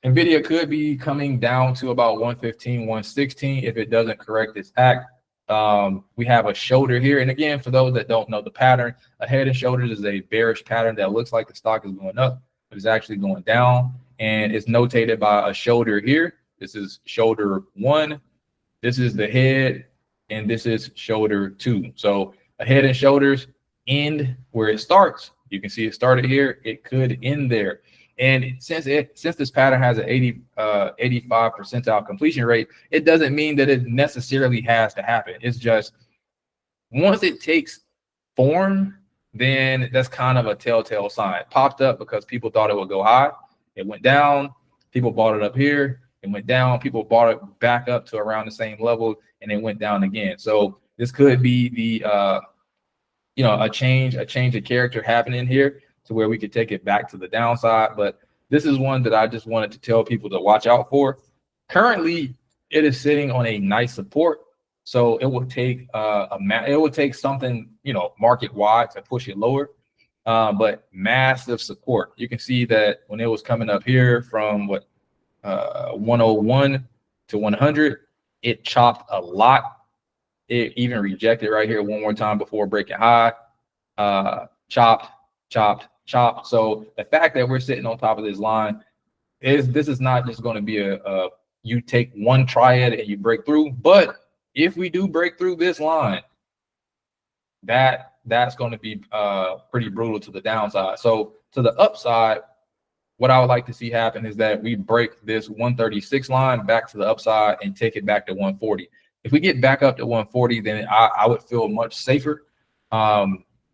NVIDIA could be coming down to about 115, 116 if it doesn't correct its act. We have a shoulder here. And again, for those that don't know the pattern, a head and shoulders is a bearish pattern that looks like the stock is going up, but it's actually going down. And it's notated by a shoulder here. This is shoulder 1. This is the head, and this is shoulder 2. So a head and shoulders end where it starts. You can see it started here. It could end there. And since this pattern has an 85 percentile completion rate, it doesn't mean that it necessarily has to happen. It's just once it takes form, then that's kind of a telltale sign. It popped up because people thought it would go high. It went down. People bought it up here. It went down. People bought it back up to around the same level, and it went down again. So this could be the a change of character happening here, to where we could take it back to the downside. But this is one that I just wanted to tell people to watch out for. Currently, it is sitting on a nice support. So it will take something, market wide to push it lower. But massive support. You can see that when it was coming up here from 101 to 100, it chopped a lot. It even rejected right here one more time before breaking high. Chopped. So the fact that we're sitting on top of this line this is not just going to be a you take one triad and you break through. But if we do break through this line, that's going to be pretty brutal to the downside. So to the upside, what I would like to see happen is that we break this 136 line back to the upside and take it back to 140. If we get back up to 140, then I would feel much safer.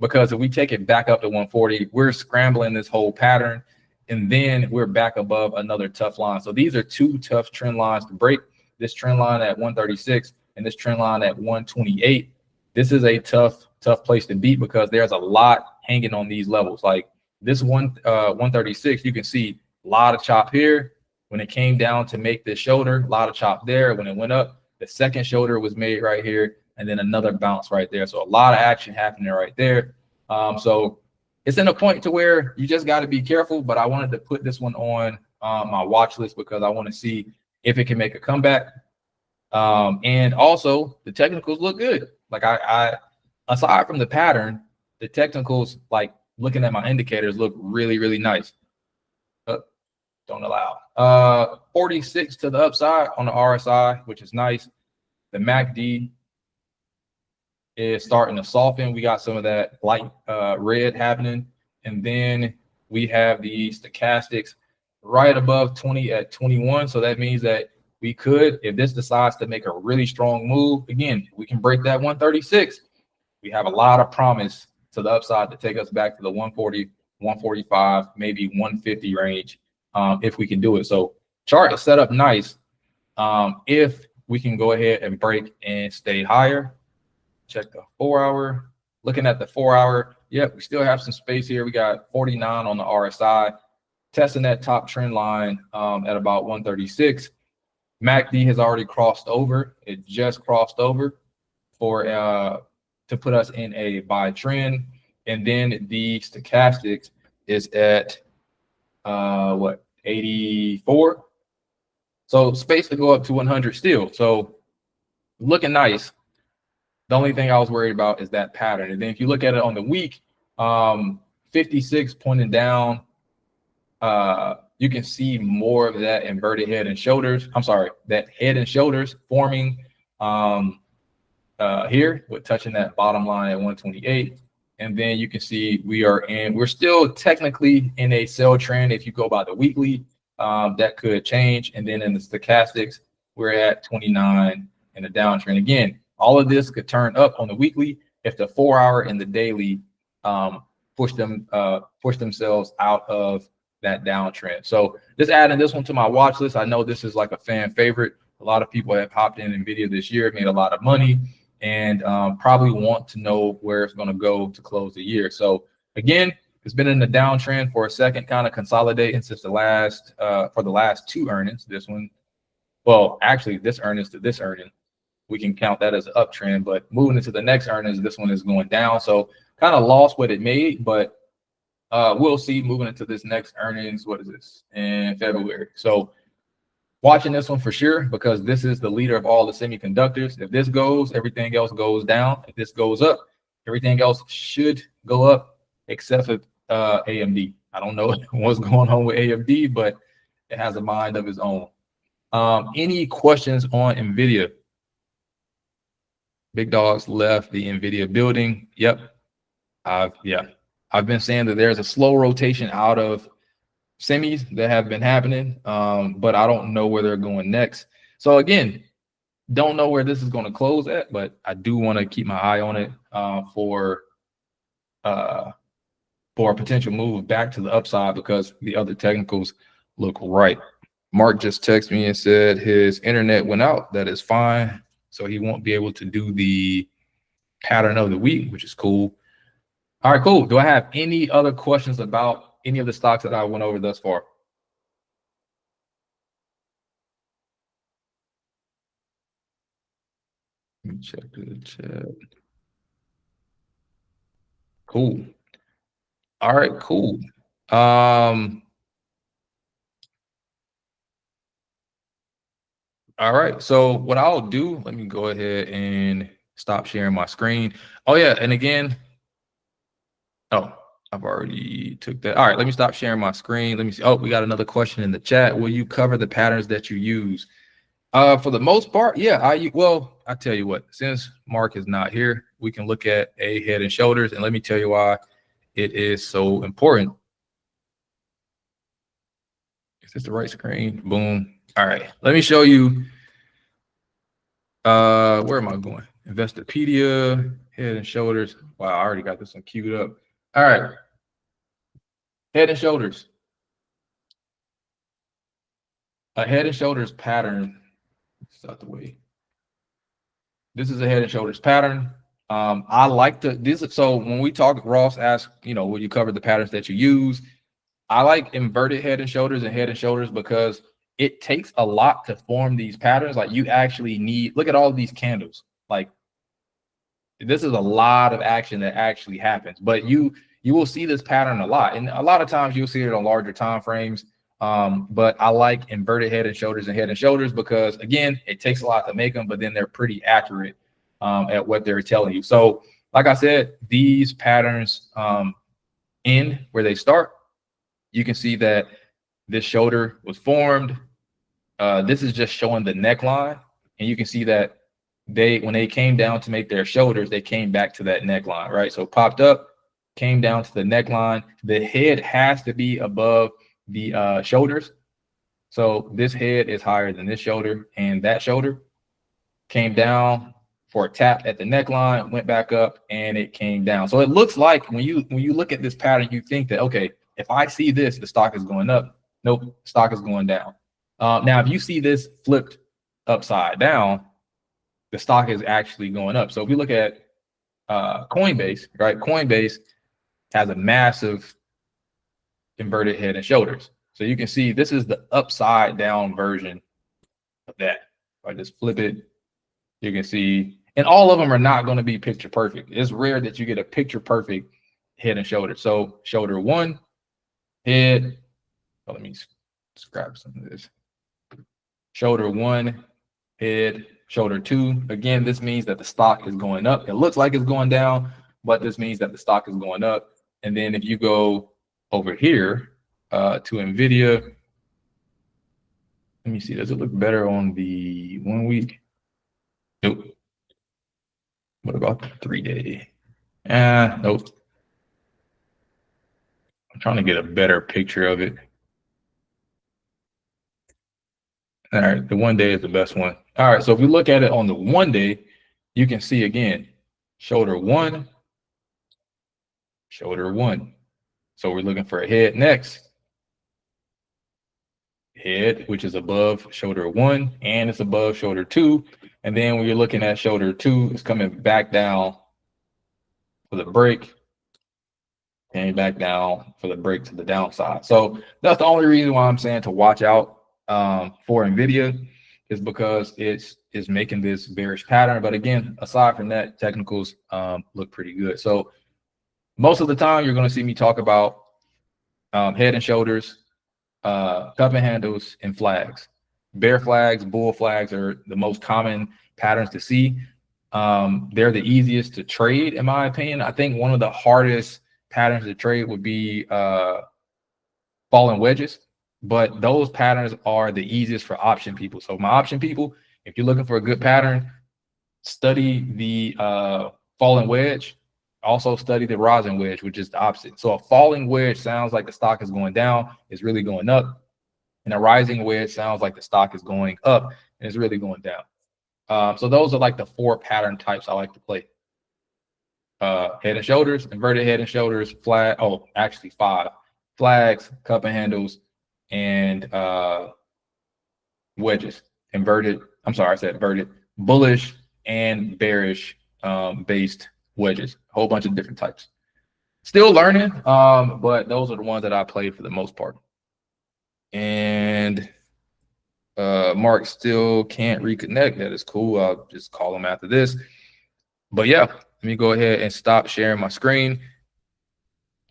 Because if we take it back up to 140, we're scrambling this whole pattern, and then we're back above another tough line. So these are two tough trend lines to break. This trend line at 136 and this trend line at 128. This is a tough place to beat, because there's a lot hanging on these levels. Like this 136, you can see a lot of chop here. When it came down to make this shoulder, a lot of chop there. When it went up, the second shoulder was made right here, and then another bounce right there. So a lot of action happening right there. So it's in a point to where you just got to be careful. But I wanted to put this one on my watch list, because I want to see if it can make a comeback. And also the technicals look good. Like I aside from the pattern, the technicals, like looking at my indicators, look really, really nice. Don't allow 46 to the upside on the RSI, which is nice. The MACD is starting to soften. We got some of that light red happening. And then we have the stochastics right above 20 at 21. So that means that we could, if this decides to make a really strong move, again, we can break that 136. We have a lot of promise to the upside to take us back to the 140, 145, maybe 150 range, if we can do it. So chart is set up nice. If we can go ahead and break and stay higher. Check the 4 hour. Looking at the 4 hour, yep, we still have some space here. We got 49 on the RSI, testing that top trend line at about 136. MACD has already crossed over. It just crossed over for to put us in a buy trend. And then the stochastics is at 84. So space to go up to 100 still. So looking nice. The only thing I was worried about is that pattern. And then if you look at it on the week, 56 pointing down. You can see more of that inverted head and shoulders. I'm sorry, that head and shoulders forming here with touching that bottom line at 128. And then you can see we're still technically in a sell trend. If you go by the weekly, that could change. And then in the stochastics, we're at 29 in the downtrend. Again, all of this could turn up on the weekly if the 4-hour and the daily push themselves out of that downtrend. So just adding this one to my watch list. I know this is like a fan favorite. A lot of people have hopped in NVIDIA this year, made a lot of money, and probably want to know where it's going to go to close the year. So again, it's been in the downtrend for a second, kind of consolidating since the last for the last 2 earnings. This one, well, actually this earnings to this earning, we can count that as an uptrend, but moving into the next earnings, this one is going down. So kind of lost what it made, but we'll see moving into this next earnings. What is this in February? So watching this one for sure, because this is the leader of all the semiconductors. If this goes, everything else goes down. If this goes up, everything else should go up, except for AMD. I don't know what's going on with AMD, but it has a mind of its own. Any questions on NVIDIA? Big dogs left the NVIDIA building. Yep. I've been saying that there's a slow rotation out of semis that have been happening, but I don't know where they're going next. So again, don't know where this is going to close at, but I do want to keep my eye on it for a potential move back to the upside, because the other technicals look right. Mark just texted me and said his internet went out. That is fine. So he won't be able to do the pattern of the week, which is cool. All right, cool. Do I have any other questions about any of the stocks that I went over thus far? Let me check the chat. Cool. All right, cool. All right, so what I'll do, let me go ahead and stop sharing my screen. Oh yeah, and again, oh, I've already took that. All right, let me stop sharing my screen. Let me see. Oh, we got another question in the chat. Will you cover the patterns that you use? For the most part, yeah. I tell you what, since Mark is not here, we can look at a head and shoulders, and let me tell you why it is so important. Is this the right screen? Boom. All right, let me show you. Where am I going? Investopedia, head and shoulders. Wow, I already got this one queued up. All right, head and shoulders. A head and shoulders pattern. It's out the way. This is a head and shoulders pattern. I like so when we talk, Ross asked, will you cover the patterns that you use? I like inverted head and shoulders because it takes a lot to form these patterns. Like you actually need, look at all of these candles. Like this is a lot of action that actually happens, but you will see this pattern a lot. And a lot of times you'll see it on larger time frames. But I like inverted head and shoulders because again, it takes a lot to make them, but then they're pretty accurate at what they're telling you. So like I said, these patterns end where they start. You can see that this shoulder was formed. This is just showing the neckline, and you can see that when they came down to make their shoulders, they came back to that neckline, right? So popped up, came down to the neckline. The head has to be above the shoulders. So this head is higher than this shoulder, and that shoulder came down for a tap at the neckline, went back up, and it came down. So it looks like when you look at this pattern, you think that, okay, if I see this, the stock is going up. Nope, stock is going down. Now, if you see this flipped upside down, the stock is actually going up. So if we look at Coinbase, right? Coinbase has a massive inverted head and shoulders. So you can see this is the upside down version of that. If I just flip it, you can see, and all of them are not going to be picture perfect. It's rare that you get a picture perfect head and shoulder. So shoulder one, head, let me grab some of this. Shoulder one, head, shoulder two. Again, this means that the stock is going up. It looks like it's going down, but this means that the stock is going up. And then if you go over here to NVIDIA, let me see, does it look better on the 1 week? Nope. What about the 3-day? Nope. I'm trying to get a better picture of it. All right, the 1 day is the best one. All right, so if we look at it on the 1 day, you can see again, shoulder 1, shoulder 1. So we're looking for a head next. Head, which is above shoulder 1, and it's above shoulder 2. And then when you're looking at shoulder 2, it's coming back down for the break, and back down for the break to the downside. So that's the only reason why I'm saying to watch out for NVIDIA, is because it's making this bearish pattern. But again, aside from that, technicals look pretty good. So most of the time, you're going to see me talk about head and shoulders, cup and handles, and flags. Bear flags, bull flags are the most common patterns to see. They're the easiest to trade, in my opinion. I think one of the hardest patterns to trade would be falling wedges, but those patterns are the easiest for option people. So my option people, if you're looking for a good pattern, study the falling wedge. Also study the rising wedge, which is the opposite. So a falling wedge sounds like the stock is going down, it's really going up. And a rising wedge sounds like the stock is going up and it's really going down. So those are like the 4 pattern types I like to play. Head and shoulders, inverted head and shoulders, flag. Oh, actually 5. Flags, cup and handles, and wedges. Inverted. I'm sorry, I said inverted. Bullish and bearish based wedges. A whole bunch of different types. Still learning, but those are the ones that I play for the most part. And Mark still can't reconnect. That is cool. I'll just call him after this. But yeah, let me go ahead and stop sharing my screen.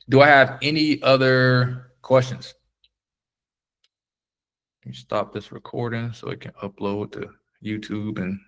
Do I have any other questions? Let me stop this recording so it can upload to YouTube and